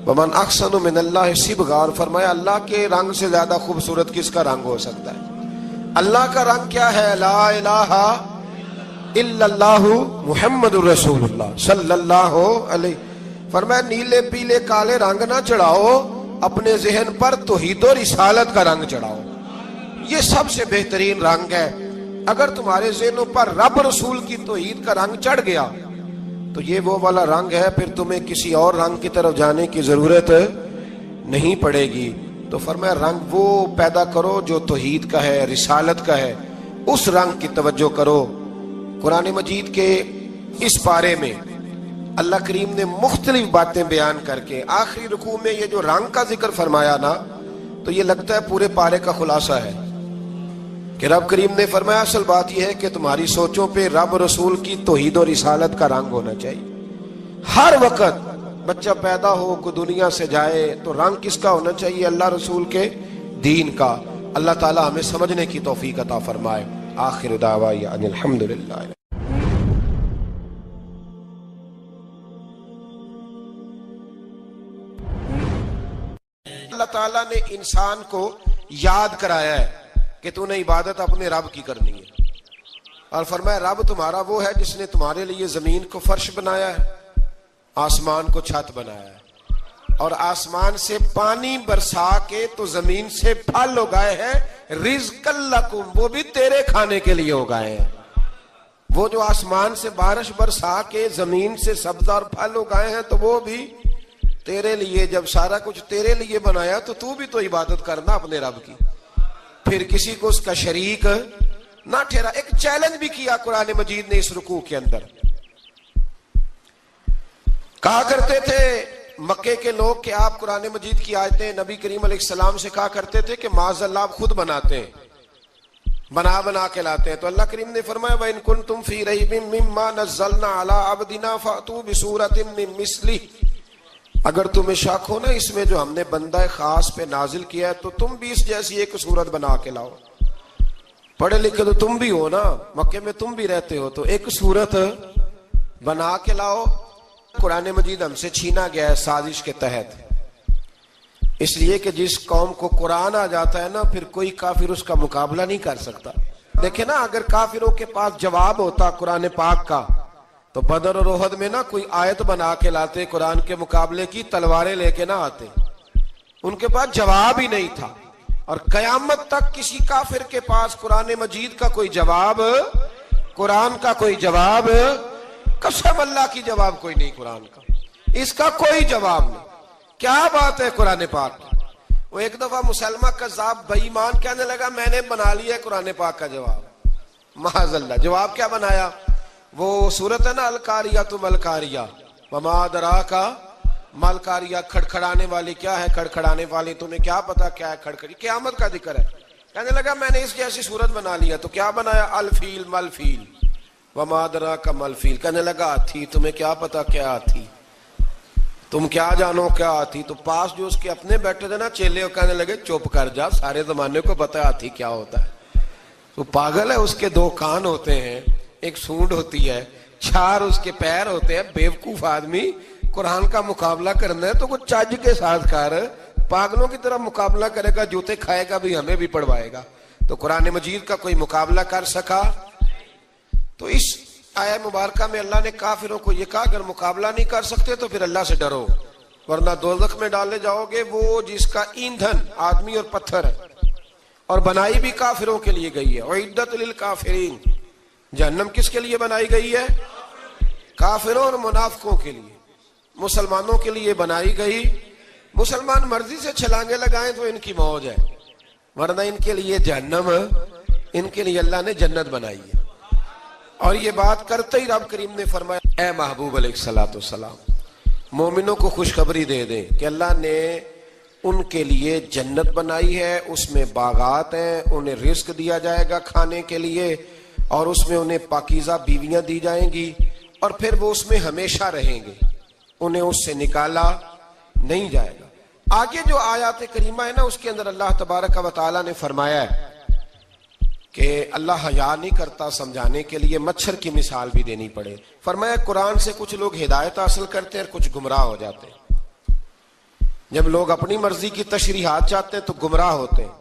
ومن احسن من اللہ صبغہ، اور فرمایا اللہ کے رنگ سے زیادہ خوبصورت کس کا رنگ ہو سکتا ہے. اللہ کا رنگ کیا ہے؟ لا الہ الا اللہ محمد الرسول اللہ صلی اللہ علیہ. فرمایا نیلے پیلے کالے رنگ نہ چڑھاؤ، اپنے ذہن پر توحید و رسالت کا رنگ چڑھاؤ. یہ سب سے بہترین رنگ ہے. اگر تمہارے ذہنوں پر رب رسول کی توحید کا رنگ چڑھ گیا تو یہ وہ والا رنگ ہے، پھر تمہیں کسی اور رنگ کی طرف جانے کی ضرورت نہیں پڑے گی. تو فرمایا رنگ وہ پیدا کرو جو توحید کا ہے، رسالت کا ہے، اس رنگ کی توجہ کرو. قرآن مجید کے اس پارے میں اللہ کریم نے مختلف باتیں بیان کر کے آخری رکوع میں یہ جو رنگ کا ذکر فرمایا نا، تو یہ لگتا ہے پورے پارے کا خلاصہ ہے کہ رب کریم نے فرمایا اصل بات یہ ہے کہ تمہاری سوچوں پہ رب رسول کی توحید و رسالت کا رنگ ہونا چاہیے. ہر وقت بچہ پیدا ہو کو دنیا سے جائے تو رنگ کس کا ہونا چاہیے؟ اللہ رسول کے دین کا. اللہ تعالی ہمیں سمجھنے کی توفیق عطا فرمائے. آخر دعوانا ان الحمدللہ. اللہ تعالیٰ نے انسان کو یاد کرایا ہے کہ تو نے عبادت اپنے رب کی کرنی ہے، اور فرمایا رب تمہارا وہ ہے جس نے تمہارے لیے زمین کو فرش بنایا ہے، آسمان کو چھت بنایا ہے، اور آسمان سے پانی برسا کے تو زمین سے پھل اگائے ہیں رزقا لکم، وہ بھی تیرے کھانے کے لیے اگائے ہیں. وہ جو آسمان سے بارش برسا کے زمین سے سبز اور پھل اگائے ہیں تو وہ بھی تیرے لیے. جب سارا کچھ تیرے لیے بنایا تو بھی تو عبادت کرنا اپنے رب کی، پھر کسی کو اس کا شریک نہ ٹھہرا. ایک چیلنج بھی کیا قرآن مجید نے اس رکوع کے اندر. کہا کرتے تھے مکے کے لوگ کہ آپ قرآن مجید کی آیتیں نبی کریم علیہ السلام سے کہا کرتے تھے کہ معاذ اللہ آپ خود بناتے ہیں، بنا کے لاتے ہیں. تو اللہ کریم نے فرمایا وَإِن كُنتُمْ فِي رَيْبٍ مِّمَّا نَزَّلْنَا عَلَىٰ عَبْدِنَا فَأْتُوا بِسُورَةٍ مِّن مِّثْلِهِ، اگر تمہیں شک ہو نا اس میں جو ہم نے بندہ خاص پہ نازل کیا ہے تو تم بھی اس جیسی ایک صورت بنا کے لاؤ. پڑھے لکھے تو تم بھی ہو نا، مکے میں تم بھی رہتے ہو، تو ایک صورت بنا کے لاؤ. قرآن مجید ہم سے چھینا گیا ہے سازش کے تحت، اس لیے کہ جس قوم کو قرآن آ جاتا ہے نا پھر کوئی کافر اس کا مقابلہ نہیں کر سکتا. دیکھیں نا اگر کافروں کے پاس جواب ہوتا قرآن پاک کا تو بدر اور احد میں نا کوئی آیت بنا کے لاتے قرآن کے مقابلے کی، تلواریں لے کے نہ آتے. ان کے پاس جواب ہی نہیں تھا. اور قیامت تک کسی کافر کے پاس قرآن مجید کا کوئی جواب، قرآن کا کوئی جواب، قسم اللہ کی جواب کوئی نہیں قرآن کا، اس کا کوئی جواب نہیں. کیا بات ہے قرآن پاک کی. وہ ایک دفعہ مسلمہ کذاب بے ایمان کہنے لگا میں نے بنا لیا ہے قرآن پاک کا جواب. معاذ اللہ. جواب کیا بنایا؟ وہ صورت ہے نا القاریۃ ما القاریہ وما ادراک ما القاریہ، کھڑکھڑانے والی کیا ہے، کھڑکھڑانے والی تمہیں کیا پتا کیا ہے کھڑکھڑی، قیامت کا ذکر ہے. کہنے لگا میں نے اس جیسی صورت بنا لیا. تو کیا بنایا؟ الفیل مل فیل وما ادراک ما الفیل. کہنے لگا ہاتھی، تمہیں کیا پتا کیا ہاتھی، تم کیا جانو کیا ہاتھی. تو پاس جو اس کے اپنے بیٹھے تھے نا چیلے، کہنے لگے چپ کر جا، سارے زمانے کو پتا ہے ہاتھی کیا ہوتا ہے. تو پاگل ہے، اس کے دو کان ہوتے ہیں، ایک سونڈ ہوتی ہے، چار اس کے پیر ہوتے ہیں. بیوقوف آدمی قرآن کا مقابلہ کرنا ہے تو کچھ چج کے ساتھ کر، پاگلوں کی طرح مقابلہ کرے گا، جوتے کھائے گا بھی ہمیں بھی پڑھوائے گا. تو قرآن مجید کا کوئی مقابلہ کر سکا؟ تو اس آیہ مبارکہ میں اللہ نے کافروں کو یہ کہا اگر مقابلہ نہیں کر سکتے تو پھر اللہ سے ڈرو ورنہ دوزخ میں ڈالے جاؤ گے. وہ جس کا ایندھن آدمی اور پتھر ہے، اور بنائی بھی کافروں کے لیے گئی ہے. اعدت للکافرین، جہنم کس کے لیے بنائی گئی ہے؟ کافروں اور منافقوں کے لیے. مسلمانوں کے لیے بنائی گئی. مسلمان مرضی سے چھلانگے لگائیں تو ان کی موج ہے، ورنہ ان کے لیے جہنم، ان کے لیے اللہ نے جنت بنائی ہے. اور یہ بات کرتے ہی رب کریم نے فرمایا اے محبوب علیہ الصلوۃ والسلام مومنوں کو خوشخبری دے دیں کہ اللہ نے ان کے لیے جنت بنائی ہے، اس میں باغات ہیں، انہیں رزق دیا جائے گا کھانے کے لیے، اور اس میں انہیں پاکیزہ بیویاں دی جائیں گی، اور پھر وہ اس میں ہمیشہ رہیں گے، انہیں اس سے نکالا نہیں جائے گا۔ آگے جو آیات کریمہ ہے نا، اس کے اندر اللہ تبارک و تعالیٰ نے فرمایا ہے کہ اللہ حیا نہیں کرتا سمجھانے کے لیے مچھر کی مثال بھی دینی پڑے۔ فرمایا قرآن سے کچھ لوگ ہدایت حاصل کرتے ہیں اور کچھ گمراہ ہو جاتے ہیں۔ جب لوگ اپنی مرضی کی تشریحات چاہتے ہیں تو گمراہ ہوتے ہیں،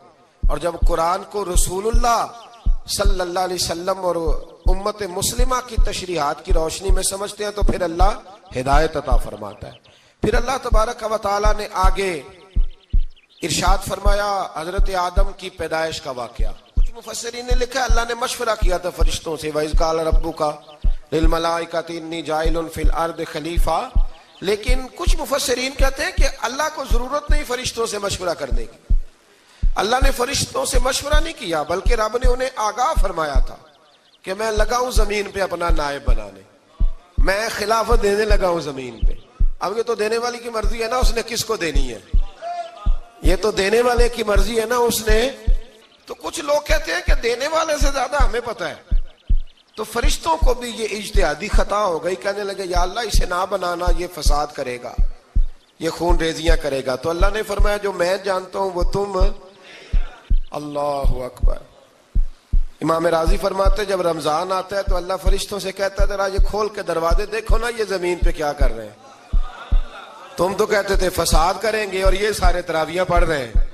اور جب قرآن کو رسول اللہ صلی اللہ علیہ وسلم اور امت مسلمہ کی تشریحات کی روشنی میں سمجھتے ہیں تو پھر اللہ ہدایت عطا فرماتا ہے۔ پھر اللہ تبارک و تعالیٰ نے آگے ارشاد فرمایا حضرت آدم کی پیدائش کا واقعہ۔ کچھ مفسرین نے لکھا اللہ نے مشورہ کیا تھا فرشتوں سے، وَإِذْ قَالَ رَبُّكَ لِلْمَلَائِكَةِ إِنِّي جَاعِلٌ فِي الْأَرْضِ خَلِيفَةً، لیکن کچھ مفسرین کہتے ہیں کہ اللہ کو ضرورت نہیں فرشتوں سے مشورہ کرنے کی، اللہ نے فرشتوں سے مشورہ نہیں کیا، بلکہ رب نے انہیں آگاہ فرمایا تھا کہ میں لگا ہوں زمین پہ اپنا نائب بنانے، میں خلافت دینے لگا ہوں زمین پہ۔ اب یہ تو دینے والی کی مرضی ہے نا اس نے کس کو دینی ہے، یہ تو دینے والے کی مرضی ہے نا اس نے۔ تو کچھ لوگ کہتے ہیں کہ دینے والے سے زیادہ ہمیں پتہ ہے، تو فرشتوں کو بھی یہ اجتہادی خطا ہو گئی، کہنے لگے یا اللہ اسے نہ بنانا، یہ فساد کرے گا، یہ خون ریزیاں کرے گا۔ تو اللہ نے فرمایا جو میں جانتا ہوں وہ تم، اللہ اکبر۔ امام راضی فرماتے جب رمضان آتا ہے تو اللہ فرشتوں سے کہتا ہے ذرا یہ کھول کے دروازے دیکھو نا یہ زمین پہ کیا کر رہے ہیں، تم تو کہتے تھے فساد کریں گے اور یہ سارے تراویحیں پڑھ رہے ہیں،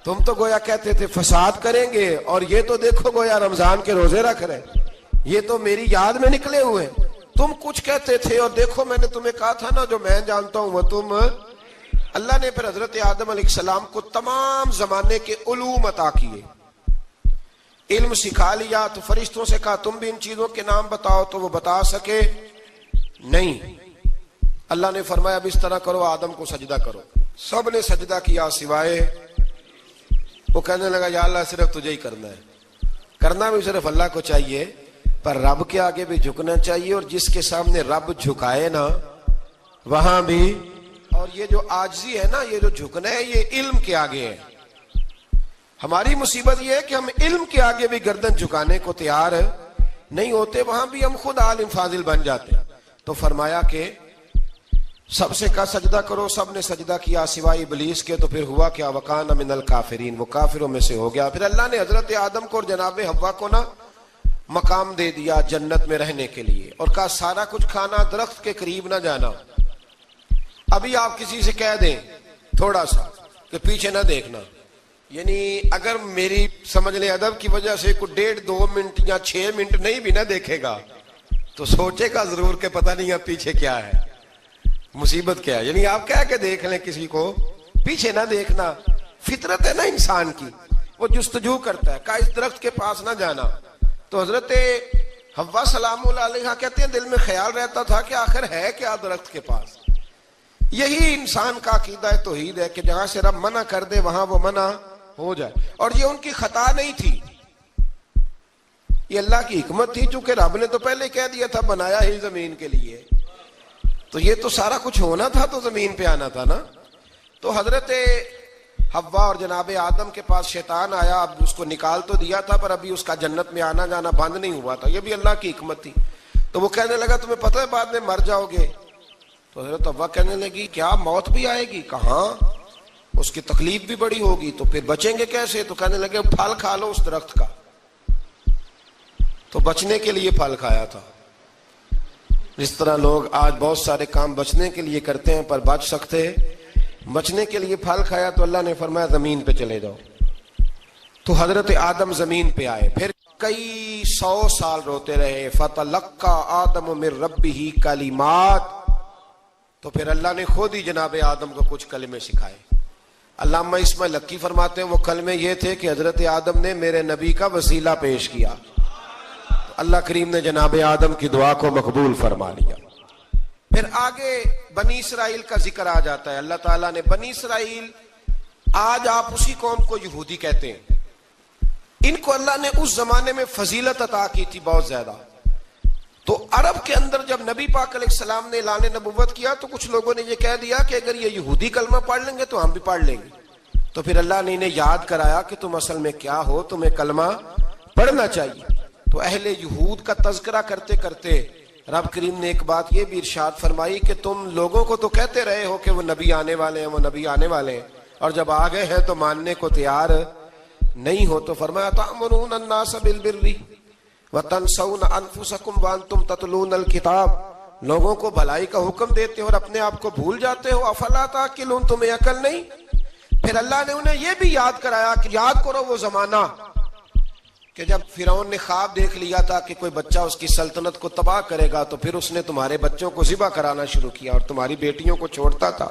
تم تو گویا کہتے تھے فساد کریں گے اور یہ تو دیکھو گویا رمضان کے روزے رکھ رہے ہیں، یہ تو میری یاد میں نکلے ہوئے، تم کچھ کہتے تھے اور دیکھو میں نے تمہیں کہا تھا نا جو میں جانتا ہوں وہ تم۔ اللہ نے پھر حضرت آدم علیہ السلام کو تمام زمانے کے علوم عطا کیے، علم سکھا لیا، تو فرشتوں سے کہا تم بھی ان چیزوں کے نام بتاؤ، تو وہ بتا سکے نہیں۔ اللہ نے فرمایا اب اس طرح کرو آدم کو سجدہ کرو، سب نے سجدہ کیا سوائے، وہ کہنے لگا یا اللہ صرف تجھے ہی کرنا ہے، کرنا بھی صرف اللہ کو چاہیے، پر رب کے آگے بھی جھکنا چاہیے، اور جس کے سامنے رب جھکائے نا وہاں بھی، اور یہ جو عاجزی ہے نا، یہ جو جھکنا ہے یہ علم کے آگے ہے۔ ہماری مصیبت یہ ہے کہ ہم علم کے آگے بھی گردن جھکانے کو تیار نہیں ہوتے، وہاں بھی ہم خود عالم فاضل بن جاتے ہیں۔ تو فرمایا کہ سب سے کہا سجدہ کرو، سب نے سجدہ کیا سوائے ابلیس کے، تو پھر ہوا کیا وَكَانَ مِنَ الْكَافِرِينَ، وہ کافروں میں سے ہو گیا۔ پھر اللہ نے حضرت آدم کو اور جناب حوا کو نا مقام دے دیا جنت میں رہنے کے لیے، اور کہا سارا کچھ کھانا، درخت کے قریب نہ جانا۔ ابھی آپ کسی سے کہہ دیں تھوڑا سا کہ پیچھے نہ دیکھنا، یعنی اگر میری سمجھ لیں ادب کی وجہ سے کوئی 1.5-2 منٹ یا 6 منٹ نہیں بھی نہ دیکھے گا تو سوچے گا ضرور کہ پتہ نہیں اب پیچھے کیا ہے، مصیبت کیا ہے۔ یعنی آپ کہہ کے دیکھ لیں کسی کو، پیچھے نہ دیکھنا، فطرت ہے نا انسان کی، وہ جستجو کرتا ہے، کہا اس درخت کے پاس نہ جانا۔ تو حضرت حوا سلام اللہ علیہ کہتے ہیں دل میں خیال رہتا تھا کہ آخر ہے کیا درخت کے پاس۔ یہی انسان کا عقیدہ توحید ہے کہ جہاں سے رب منع کر دے وہاں وہ منع ہو جائے، اور یہ ان کی خطا نہیں تھی، یہ اللہ کی حکمت تھی، چونکہ رب نے تو پہلے کہہ دیا تھا بنایا ہی زمین کے لیے، تو یہ تو سارا کچھ ہونا تھا تو زمین پہ آنا تھا نا۔ تو حضرت حوا اور جناب آدم کے پاس شیطان آیا، اب اس کو نکال تو دیا تھا پر ابھی اس کا جنت میں آنا جانا بند نہیں ہوا تھا، یہ بھی اللہ کی حکمت تھی۔ تو وہ کہنے لگا تمہیں پتہ ہے بعد میں مر جاؤ گے، تو حضرت حوا کہنے لگی کیا موت بھی آئے گی؟ کہاں، اس کی تکلیف بھی بڑی ہوگی، تو پھر بچیں گے کیسے؟ تو کہنے لگے پھل کھا لو اس درخت کا، تو بچنے کے لیے پھل کھایا تھا۔ جس طرح لوگ آج بہت سارے کام بچنے کے لیے کرتے ہیں پر بچ سکتے، بچنے کے لیے پھل کھایا، تو اللہ نے فرمایا زمین پہ چلے جاؤ۔ تو حضرت آدم زمین پہ آئے، پھر کئی 100 سال روتے رہے، فَتَلَقَّى آدَمُ مِن رَبِّهِ کَلِمَاتٍ، تو پھر اللہ نے خود ہی جناب آدم کو کچھ کلمے سکھائے۔ علامہ اسماعیل حقی فرماتے ہیں وہ کلمے یہ تھے کہ حضرت آدم نے میرے نبی کا وسیلہ پیش کیا، اللہ کریم نے جناب آدم کی دعا کو مقبول فرما لیا۔ پھر آگے بنی اسرائیل کا ذکر آ جاتا ہے، اللہ تعالیٰ نے بنی اسرائیل، آج آپ اسی قوم کو یہودی کہتے ہیں، ان کو اللہ نے اس زمانے میں فضیلت عطا کی تھی بہت زیادہ، تو عرب کے اندر جب نبی پاک علیہ السلام نے اعلان نبوت کیا تو کچھ لوگوں نے یہ کہہ دیا کہ اگر یہ یہودی کلمہ پڑھ لیں گے تو ہم بھی پڑھ لیں گے. تو پھر اللہ نے انہیں یاد کرایا کہ تم اصل میں کیا ہو, تمہیں کلمہ پڑھنا چاہیے. تو اہل یہود کا تذکرہ کرتے کرتے رب کریم نے ایک بات یہ بھی ارشاد فرمائی کہ تم لوگوں کو تو کہتے رہے ہو کہ وہ نبی آنے والے ہیں, وہ نبی آنے والے ہیں, اور جب آ گئے ہیں تو ماننے کو تیار نہیں ہو. تو فرمایا تأمرون الناس بالبر وتنسون انفسکم وانتم تتلون الکتاب, لوگوں کو بھلائی کا حکم دیتے ہو اور اپنے آپ کو بھول جاتے ہو. افلا تعقلون, تمہیں عقل نہیں؟ پھر اللہ نے انہیں یہ بھی یاد کرایا کہ یاد کرو وہ زمانہ کہ جب فرعون نے خواب دیکھ لیا تھا کہ کوئی بچہ اس کی سلطنت کو تباہ کرے گا, تو پھر اس نے تمہارے بچوں کو ذبح کرانا شروع کیا اور تمہاری بیٹیوں کو چھوڑتا تھا.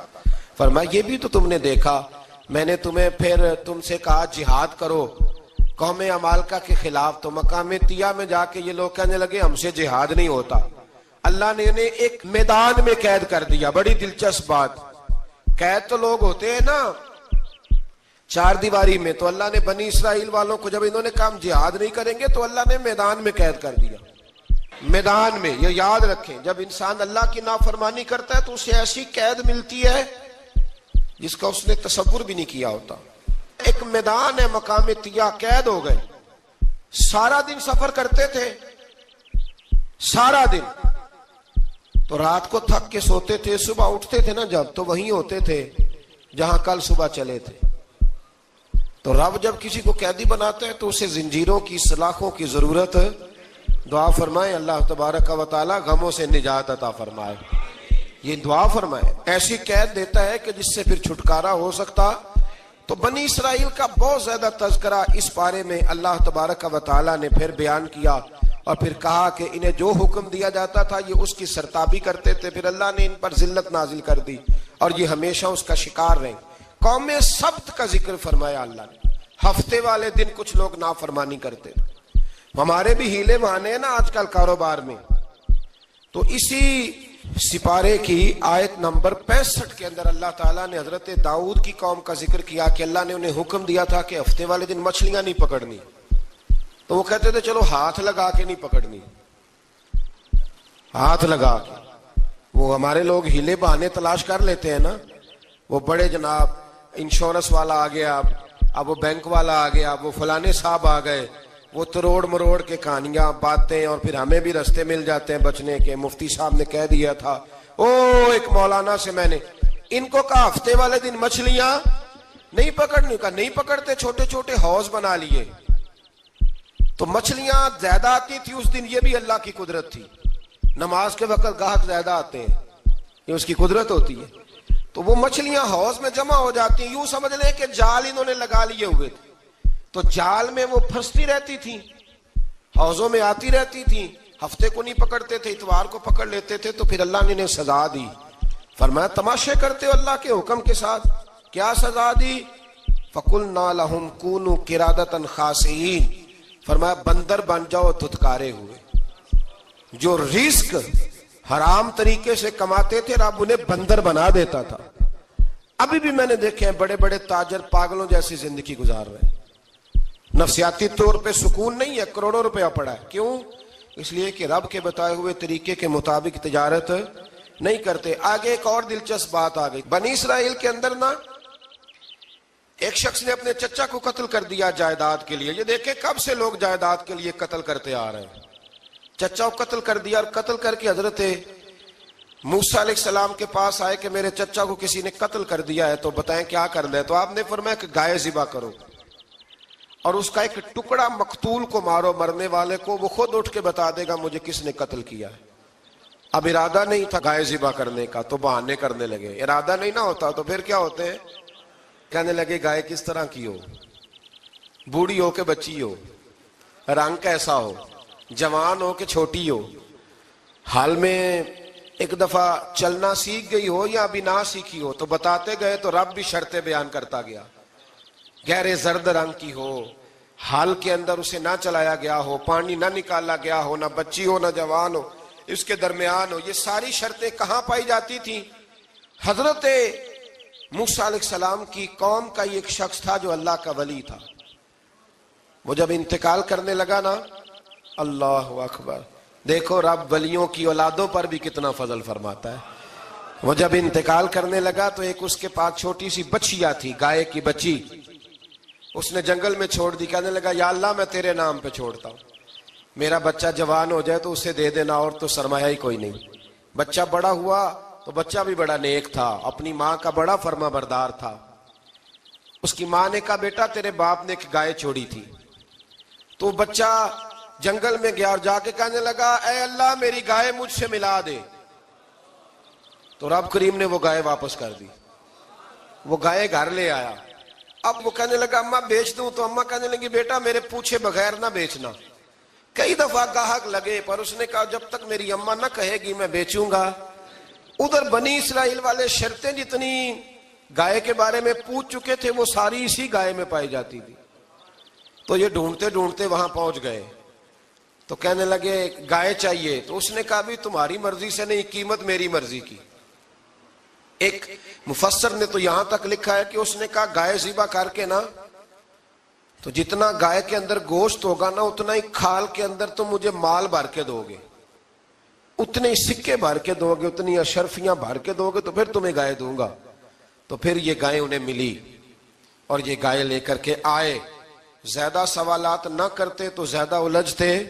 فرمایا یہ بھی تو تم نے دیکھا, میں نے تمہیں پھر تم سے کہا جہاد کرو قوم عمالقہ کے خلاف, تو مقام طیہ میں جا کے یہ لوگ کہنے لگے ہم سے جہاد نہیں ہوتا. اللہ نے انہیں ایک میدان میں قید کر دیا. بڑی دلچسپ بات, قید تو لوگ ہوتے ہیں نا چار دیواری میں, تو اللہ نے بنی اسرائیل والوں کو جب انہوں نے کہا جہاد نہیں کریں گے تو اللہ نے میدان میں قید کر دیا. میدان میں, یہ یاد رکھیں, جب انسان اللہ کی نافرمانی کرتا ہے تو اسے ایسی قید ملتی ہے جس کا اس نے تصور بھی نہیں کیا ہوتا. ایک میدان ہے مقام طیہ, قید ہو گئے, سارا دن سفر کرتے تھے, سارا دن, تو رات کو تھک کے سوتے تھے, صبح اٹھتے تھے نا جب, تو وہیں ہوتے تھے جہاں کل صبح چلے تھے. تو رب جب کسی کو قیدی بناتا ہے تو اسے زنجیروں کی سلاخوں کی ضرورت, دعا فرمائے اللہ تبارک و تعالی غموں سے نجات عطا فرمائے. یہ دعا فرمائے, ایسی قید دیتا ہے کہ جس سے پھر چھٹکارا ہو سکتا. تو بنی اسرائیل کا بہت زیادہ تذکرہ اس بارے میں اللہ تبارک و تعالی نے پھر بیان کیا, اور پھر کہا کہ انہیں جو حکم دیا جاتا تھا یہ اس کی سرتابی کرتے تھے. پھر اللہ نے ان پر ذلت نازل کر دی اور یہ ہمیشہ اس کا شکار رہے. قوم سبت کا ذکر فرمایا اللہ نے, ہفتے والے دن کچھ لوگ نافرمانی کرتے. ہمارے بھی ہیلے بہانے ہیں نا آج کل کاروبار میں. تو اسی سپارے کی آیت نمبر 65 کے اندر اللہ تعالیٰ نے حضرت داؤد کی قوم کا ذکر کیا کہ اللہ نے انہیں حکم دیا تھا کہ ہفتے والے دن مچھلیاں نہیں پکڑنی. تو وہ کہتے تھے چلو ہاتھ لگا کے نہیں پکڑنی, ہاتھ لگا کے. وہ ہمارے لوگ ہیلے بہانے تلاش کر لیتے ہیں نا, وہ بڑے جناب انشورنس والا آ گیا, اب وہ بینک والا آ گیا, وہ فلانے صاحب آ گئے, وہ تروڑ مروڑ کے کہانیاں باتیں, اور پھر ہمیں بھی رستے مل جاتے ہیں بچنے کے. مفتی صاحب نے کہہ دیا تھا ایک مولانا سے میں نے ان کو کہا ہفتے والے دن مچھلیاں نہیں پکڑنی, کا نہیں پکڑتے, چھوٹے چھوٹے حوض بنا لیے. تو مچھلیاں زیادہ آتی تھی اس دن, یہ بھی اللہ کی قدرت تھی. نماز کے وقت گاہک زیادہ آتے ہیں, یہ اس کی قدرت ہوتی ہے. تو وہ مچھلیاں حوض میں جمع ہو جاتی ہیں, یوں سمجھ لیں کہ جال انہوں نے لگا لیے ہوئے تھے. تو جال میں وہ پھنستی رہتی تھی, حوضوں میں آتی رہتی تھی. ہفتے کو نہیں پکڑتے تھے, اتوار کو پکڑ لیتے تھے. تو پھر اللہ نے انہیں سزا دی. فرمایا تماشے کرتے ہو اللہ کے حکم کے ساتھ, کیا سزا دی؟ فَقُلْنَا لَهُمْ كُونُوا قِرَادَةً خَاسِئِينَ, فرمایا بندر بن جاؤ دھتکارے ہوئے. جو رزق حرام طریقے سے کماتے تھے رب انہیں بندر بنا دیتا تھا. ابھی بھی میں نے دیکھے ہیں بڑے بڑے تاجر پاگلوں جیسی زندگی گزار رہے ہیں, نفسیاتی طور پہ سکون نہیں ہے, کروڑوں روپیہ پڑا ہے. کیوں؟ اس لیے کہ رب کے بتائے ہوئے طریقے کے مطابق تجارت نہیں کرتے. آگے ایک اور دلچسپ بات آ گئی. بنی اسرائیل کے اندر نا ایک شخص نے اپنے چچا کو قتل کر دیا جائیداد کے لیے. یہ دیکھیں کب سے لوگ جائیداد کے لیے قتل کرتے آ رہے ہیں. چچا کو قتل کر دیا, اور قتل کر کے حضرت موسیٰ علیہ السلام کے پاس آئے کہ میرے چچا کو کسی نے قتل کر دیا ہے, تو بتائیں کیا کرنا ہے. تو آپ نے فرمایا کہ گائے ذبح کرو اور اس کا ایک ٹکڑا مقتول کو مارو, مرنے والے کو, وہ خود اٹھ کے بتا دے گا مجھے کس نے قتل کیا ہے. اب ارادہ نہیں تھا گائے ذبح کرنے کا تو بہانے کرنے لگے. ارادہ نہیں نہ ہوتا تو پھر کیا ہوتے ہیں, کہنے لگے گائے کس طرح کی ہو, بوڑھی ہو کہ بچی ہو, رنگ کیسا ہو, جوان ہو کہ چھوٹی ہو, حال میں ایک دفعہ چلنا سیکھ گئی ہو یا ابھی نہ سیکھی ہو. تو بتاتے گئے تو رب بھی شرطیں بیان کرتا گیا. گہرے زرد رنگ کی ہو, حال کے اندر اسے نہ چلایا گیا ہو, پانی نہ نکالا گیا ہو, نہ بچی ہو نہ جوان ہو, اس کے درمیان ہو. یہ ساری شرطیں کہاں پائی جاتی تھیں؟ حضرت موسیٰ علیہ السلام کی قوم کا ایک شخص تھا جو اللہ کا ولی تھا. وہ جب انتقال کرنے لگا نا, اللہ اکبر, دیکھو رب ولیوں کی اولادوں پر بھی کتنا فضل فرماتا ہے. وہ جب انتقال کرنے لگا تو ایک اس کے پاس چھوٹی سی بچیا تھی، گائے کی بچی، اس نے جنگل میں چھوڑ دی. کہنے لگا یا اللہ میں تیرے نام پہ چھوڑتا ہوں، میرا بچہ جوان ہو جائے تو اسے دے دینا، اور تو سرمایہ ہی کوئی نہیں. بچہ بڑا ہوا تو بچہ بھی بڑا نیک تھا، اپنی ماں کا بڑا فرما بردار تھا. اس کی ماں نے کہا بیٹا تیرے باپ نے ایک گائے چھوڑی تھی. تو بچہ جنگل میں گیا اور جا کے کہنے لگا اے اللہ میری گائے مجھ سے ملا دے. تو رب کریم نے وہ گائے واپس کر دی. وہ گائے گھر لے آیا. اب وہ کہنے لگا اماں بیچ دوں، تو اماں کہنے لگی بیٹا میرے پوچھے بغیر نہ بیچنا. کئی دفعہ گاہک لگے پر اس نے کہا جب تک میری اماں نہ کہے گی میں بیچوں گا. ادھر بنی اسرائیل والے شرطیں جتنی گائے کے بارے میں پوچھ چکے تھے وہ ساری اسی گائے میں پائی جاتی تھی. تو یہ ڈھونڈتے ڈھونڈتے وہاں پہنچ گئے تو کہنے لگے گائے چاہیے. تو اس نے کہا بھی تمہاری مرضی سے نہیں، قیمت میری مرضی کی. ایک مفسر نے تو یہاں تک لکھا ہے کہ اس نے کہا گائے ذبح کر کے نا تو جتنا گائے کے اندر گوشت ہوگا نا اتنا ہی کھال کے اندر تو مجھے مال بھر کے دو گے، اتنے ہی سکے بھر کے دو گے، اتنی اشرفیاں بھر کے دو گے تو پھر تمہیں گائے دوں گا. تو پھر یہ گائے انہیں ملی اور یہ گائے لے کر کے آئے. زیادہ سوالات نہ کرتے تو زیادہ الجھتے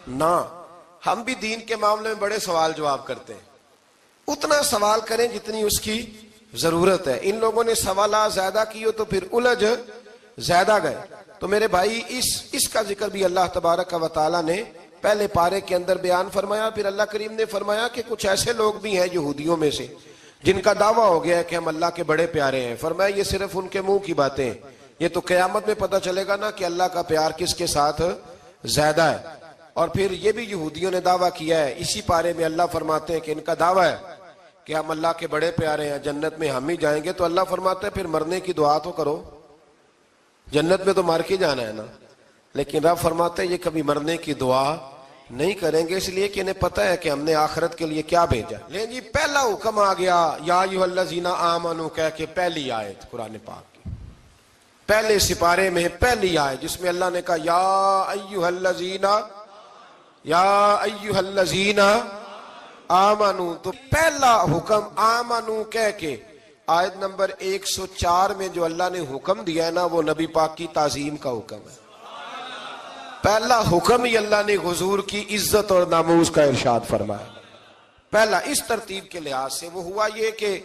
نہ. ہم بھی دین کے معاملے میں بڑے سوال جواب کرتے ہیں، اتنا سوال کریں جتنی اس کی ضرورت ہے. ان لوگوں نے سوالات زیادہ کیے تو پھر الجھ زیادہ گئے. تو میرے بھائی اس کا ذکر بھی اللہ تبارک و تعالیٰ نے پہلے پارے کے اندر بیان فرمایا. پھر اللہ کریم نے فرمایا کہ کچھ ایسے لوگ بھی ہیں یہودیوں میں سے جن کا دعویٰ ہو گیا ہے کہ ہم اللہ کے بڑے پیارے ہیں. فرمایا یہ صرف ان کے منہ کی باتیں ہیں، یہ تو قیامت میں پتہ چلے گا نا کہ اللہ کا پیار کس کے ساتھ زیادہ ہے. اور پھر یہ بھی یہودیوں نے دعویٰ کیا ہے. اسی پارے میں اللہ فرماتے ہیں کہ ان کا دعویٰ ہے کہ ہم اللہ کے بڑے پیارے ہیں، جنت میں ہم ہی جائیں گے. تو اللہ فرماتا ہے پھر مرنے کی دعا تو کرو، جنت میں تو مر کے جانا ہے نا. لیکن رب فرماتے ہیں یہ کبھی مرنے کی دعا نہیں کریں گے، اس لیے کہ انہیں پتہ ہے کہ ہم نے آخرت کے لیے کیا بھیجا. لیں جی پہلا حکم آ گیا یا ایھا الذین آمنوا کہہ کے پہلی آیت قرآن پاک کی پہلے سپارے میں پہلی آیت جس میں اللہ نے کہا یا ایھا الذین آمنوا. تو پہلا حکم آمنوا کہہ کے آیت نمبر 104 میں جو اللہ نے حکم دیا ہے نا وہ نبی پاک کی تعظیم کا حکم ہے. پہلا حکم ہی اللہ نے حضور کی عزت اور ناموس کا ارشاد فرمایا. پہلا اس ترتیب کے لحاظ سے وہ ہوا یہ کہ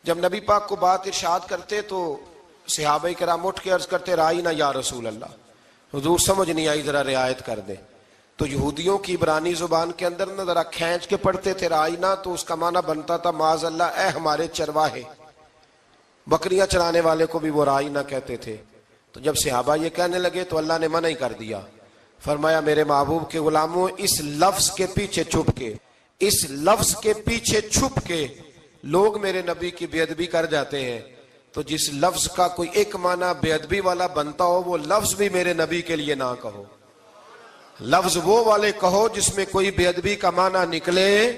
جب نبی پاک کو بات ارشاد کرتے تو صحابہ کرام اٹھ کے عرض کرتے رائینا یا رسول اللہ، حضور سمجھ نہیں آئی ذرا رعایت کر دیں. تو یہودیوں کی عبرانی زبان کے اندر نہ ذرا کھینچ کے پڑھتے تھے رائینا، تو اس کا معنی بنتا تھا معاذ اللہ اے ہمارے چرواہے. بکریاں چرانے والے کو بھی وہ رائینا کہتے تھے. تو جب صحابہ یہ کہنے لگے تو اللہ نے منع ہی کر دیا. فرمایا میرے محبوب کے غلاموں اس لفظ کے پیچھے چھپ کے لوگ میرے نبی کی بے ادبی کر جاتے ہیں. تو جس لفظ کا کوئی ایک معنی بے ادبی والا بنتا ہو وہ لفظ بھی میرے نبی کے لیے نہ کہو. لفظ وہ والے کہو جس میں کوئی بے ادبی کا معنی نکلے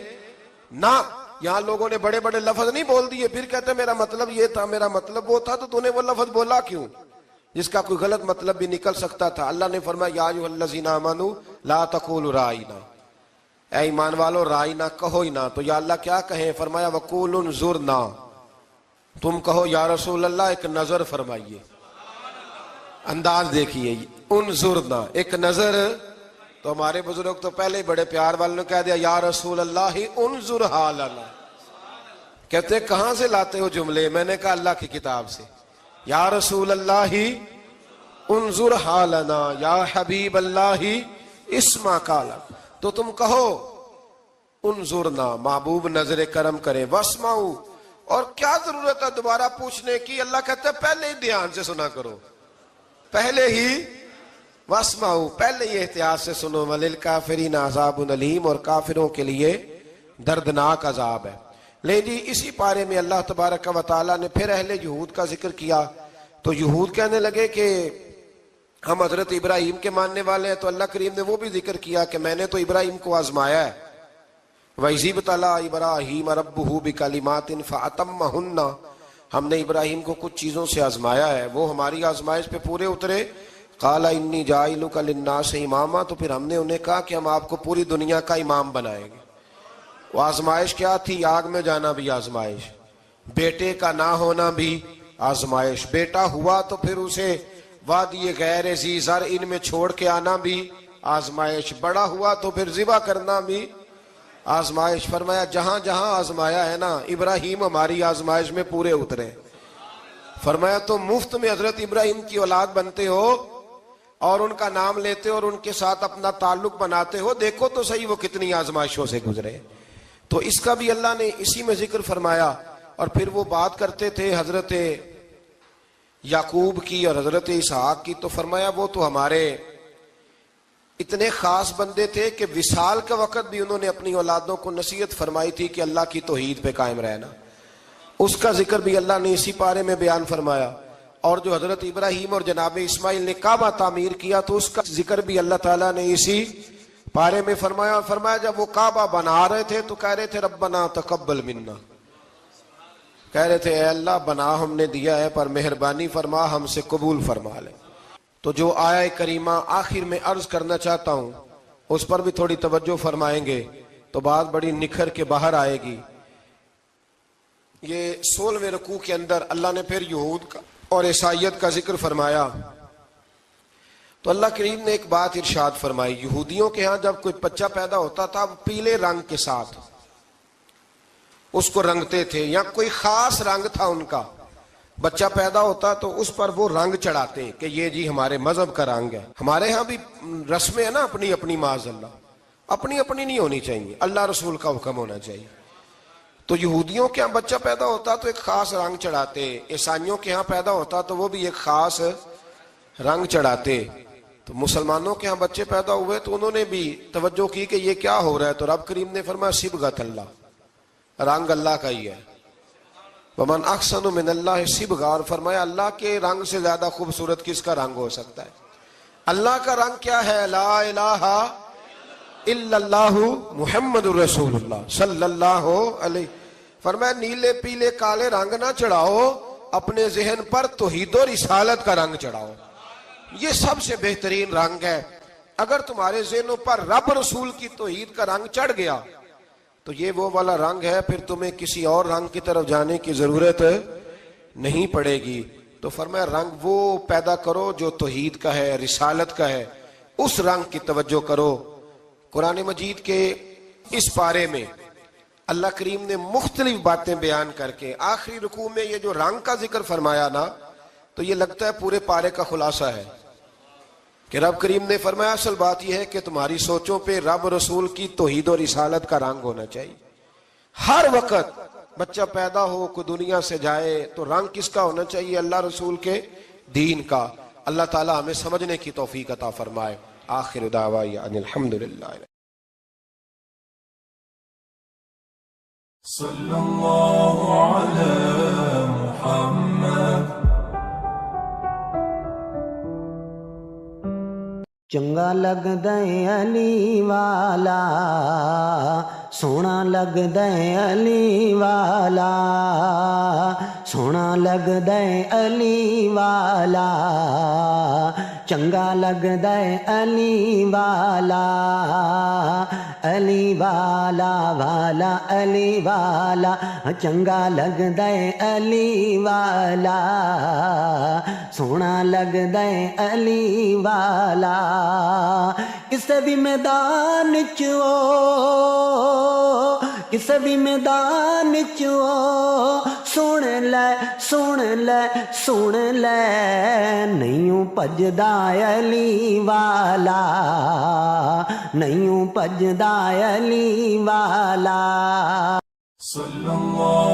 نہ. یہاں لوگوں نے بڑے بڑے لفظ نہیں بول دیے پھر کہتے میرا مطلب یہ تھا، میرا مطلب وہ تھا. تو تو نے وہ لفظ بولا کیوں جس کا کوئی غلط مطلب بھی نکل سکتا تھا. اللہ نے فرمایا یا ایھا الذین آمنوا لا تقولوا رائینا، اے ایمان والو رائینا کہو ہی نہ. تو یا اللہ کیا کہیں؟ فرمایا وقولوا انظرنا، تم کہو یا رسول اللہ ایک نظر فرمائیے. انداز دیکھیے انظرنا ایک نظر. تو ہمارے بزرگ تو پہلے بڑے پیار والوں نے کہہ دیا یا رسول اللہ انظر حالنا. کہتے کہاں سے لاتے ہو جملے؟ میں نے کہا اللہ کی کتاب سے. یا رسول اللہ انظر حالنا یا حبیب اللہ اسمع قالا. تو تم کہو انظرنا محبوب نظر کرم کرے، واسمعوا. اور کیا ضرورت ہے دوبارہ پوچھنے کی؟ اللہ کہتا ہے پہلے ہی دھیان سے سنا کرو، پہلے ہی واسمعوا پہلے ہی احتیاط سے سنو. وللکافرین عذاب علیم، اور کافروں کے لیے دردناک عذاب ہے. لے جی اسی پارے میں اللہ تبارک و تعالیٰ نے پھر اہل یہود کا ذکر کیا. تو یہود کہنے لگے کہ ہم حضرت ابراہیم کے ماننے والے ہیں. تو اللہ کریم نے وہ بھی ذکر کیا کہ میں نے تو ابراہیم کو آزمایا ہے. وَإِذِ ابْتَلَىٰ إِبْرَاهِيمَ رَبُّهُ بِكَلِمَاتٍ فَأَتَمَّهُنَّ، ہم نے ابراہیم کو کچھ چیزوں سے آزمایا ہے، وہ ہماری آزمائش پہ پورے اترے. قال انی جاعلک للناس اماما، تو پھر ہم نے انہیں کہا کہ ہم آپ کو پوری دنیا کا امام بنائیں گے۔ وہ آزمائش کیا تھی؟ آگ میں جانا بھی آزمائش، بیٹے کا نہ ہونا بھی آزمائش، بیٹا ہوا تو پھر اسے وادی غیر ذی زرع ان میں چھوڑ کے آنا بھی آزمائش، بڑا ہوا تو پھر ذبح کرنا بھی آزمائش۔ فرمایا جہاں جہاں آزمایا ہے نا، ابراہیم ہماری آزمائش میں پورے اترے۔ فرمایا تو مفت میں حضرت ابراہیم کی اولاد بنتے ہو اور ان کا نام لیتے ہو اور ان کے ساتھ اپنا تعلق بناتے ہو، دیکھو تو صحیح وہ کتنی آزمائشوں سے گزرے۔ تو اس کا بھی اللہ نے اسی میں ذکر فرمایا۔ اور پھر وہ بات کرتے تھے حضرت یعقوب کی اور حضرت اسحاق کی، تو فرمایا وہ تو ہمارے اتنے خاص بندے تھے کہ وصال کے وقت بھی انہوں نے اپنی اولادوں کو نصیحت فرمائی تھی کہ اللہ کی توحید پہ قائم رہنا۔ اس کا ذکر بھی اللہ نے اسی پارے میں بیان فرمایا۔ اور جو حضرت ابراہیم اور جناب اسماعیل نے کعبہ تعمیر کیا تو اس کا ذکر بھی اللہ تعالیٰ نے اسی پارے میں فرمایا۔ فرمایا جب وہ کعبہ بنا رہے تھے تو کہہ رہے تھے ربنا تقبل منا، کہہ رہے تھے اے اللہ بنا ہم نے دیا ہے پر مہربانی فرما ہم سے قبول فرما لے۔ تو جو آیہ کریمہ آخر میں عرض کرنا چاہتا ہوں اس پر بھی تھوڑی توجہ فرمائیں گے تو بات بڑی نکھر کے باہر آئے گی۔ یہ 16ویں رکوع کے اندر اللہ نے پھر یہود کا اور عیسائیت کا ذکر فرمایا تو اللہ کریم نے ایک بات ارشاد فرمائی۔ یہودیوں کے ہاں جب کوئی بچہ پیدا ہوتا تھا وہ پیلے رنگ کے ساتھ اس کو رنگتے تھے، یا کوئی خاص رنگ تھا ان کا، بچہ پیدا ہوتا تو اس پر وہ رنگ چڑھاتے کہ یہ جی ہمارے مذہب کا رنگ ہے۔ ہمارے ہاں بھی رسمیں ہیں نا اپنی اپنی، معاذ اللہ اپنی اپنی نہیں ہونی چاہیے، اللہ رسول کا حکم ہونا چاہیے۔ تو یہودیوں کے ہاں بچہ پیدا ہوتا تو ایک خاص رنگ چڑھاتے، عیسائیوں کے ہاں پیدا ہوتا تو وہ بھی ایک خاص رنگ چڑھاتے۔ تو مسلمانوں کے ہاں بچے پیدا ہوئے تو انہوں نے بھی توجہ کی کہ یہ کیا ہو رہا ہے، تو رب کریم نے فرمایا صبغۃ اللہ، رنگ اللہ کا ہی ہے۔ ومن احسن من اللہ صبغہ، اور فرمایا اللہ کے رنگ سے زیادہ خوبصورت کس کا رنگ ہو سکتا ہے؟ اللہ کا رنگ کیا ہے؟ لا الہ الا اللہ محمد الرسول اللہ صلی اللہ علیہ۔ فرمایا نیلے پیلے کالے رنگ نہ چڑھاؤ، اپنے ذہن پر توحید و رسالت کا رنگ چڑھاؤ، یہ سب سے بہترین رنگ ہے۔ اگر تمہارے ذہنوں پر رب رسول کی توحید کا رنگ چڑھ گیا تو یہ وہ والا رنگ ہے، پھر تمہیں کسی اور رنگ کی طرف جانے کی ضرورت نہیں پڑے گی۔ تو فرمایا رنگ وہ پیدا کرو جو توحید کا ہے، رسالت کا ہے، اس رنگ کی توجہ کرو۔ قرآن مجید کے اس پارے میں اللہ کریم نے مختلف باتیں بیان کر کے آخری رکوع میں یہ جو رنگ کا ذکر فرمایا نا، تو یہ لگتا ہے پورے پارے کا خلاصہ ہے کہ رب کریم نے فرمایا اصل بات یہ ہے کہ تمہاری سوچوں پہ رب رسول کی توحید و رسالت کا رنگ ہونا چاہیے۔ ہر وقت بچہ پیدا ہو، کوئی دنیا سے جائے تو رنگ کس کا ہونا چاہیے؟ اللہ رسول کے دین کا۔ اللہ تعالی ہمیں سمجھنے کی توفیق عطا فرمائے۔ آخر دعوانا ان الحمدللہ۔ صلی اللہ علی محمد۔ چنگا لگدا ہے علی والا، سونا لگدا ہے علی والا، سونا لگدا ہے علی والا، چنگا لگدا ہے علی والا، علی والا والا علی والا، چنگا لگدا ہے علی والا، سونا لگدا ہے علی والا۔ کسے بھی میدان چو، کسے بھی میدان چو، سن لے سن لے سن لے، نہیں پجدا علی والا، نہیں پجدا علی والا۔ صلی اللہ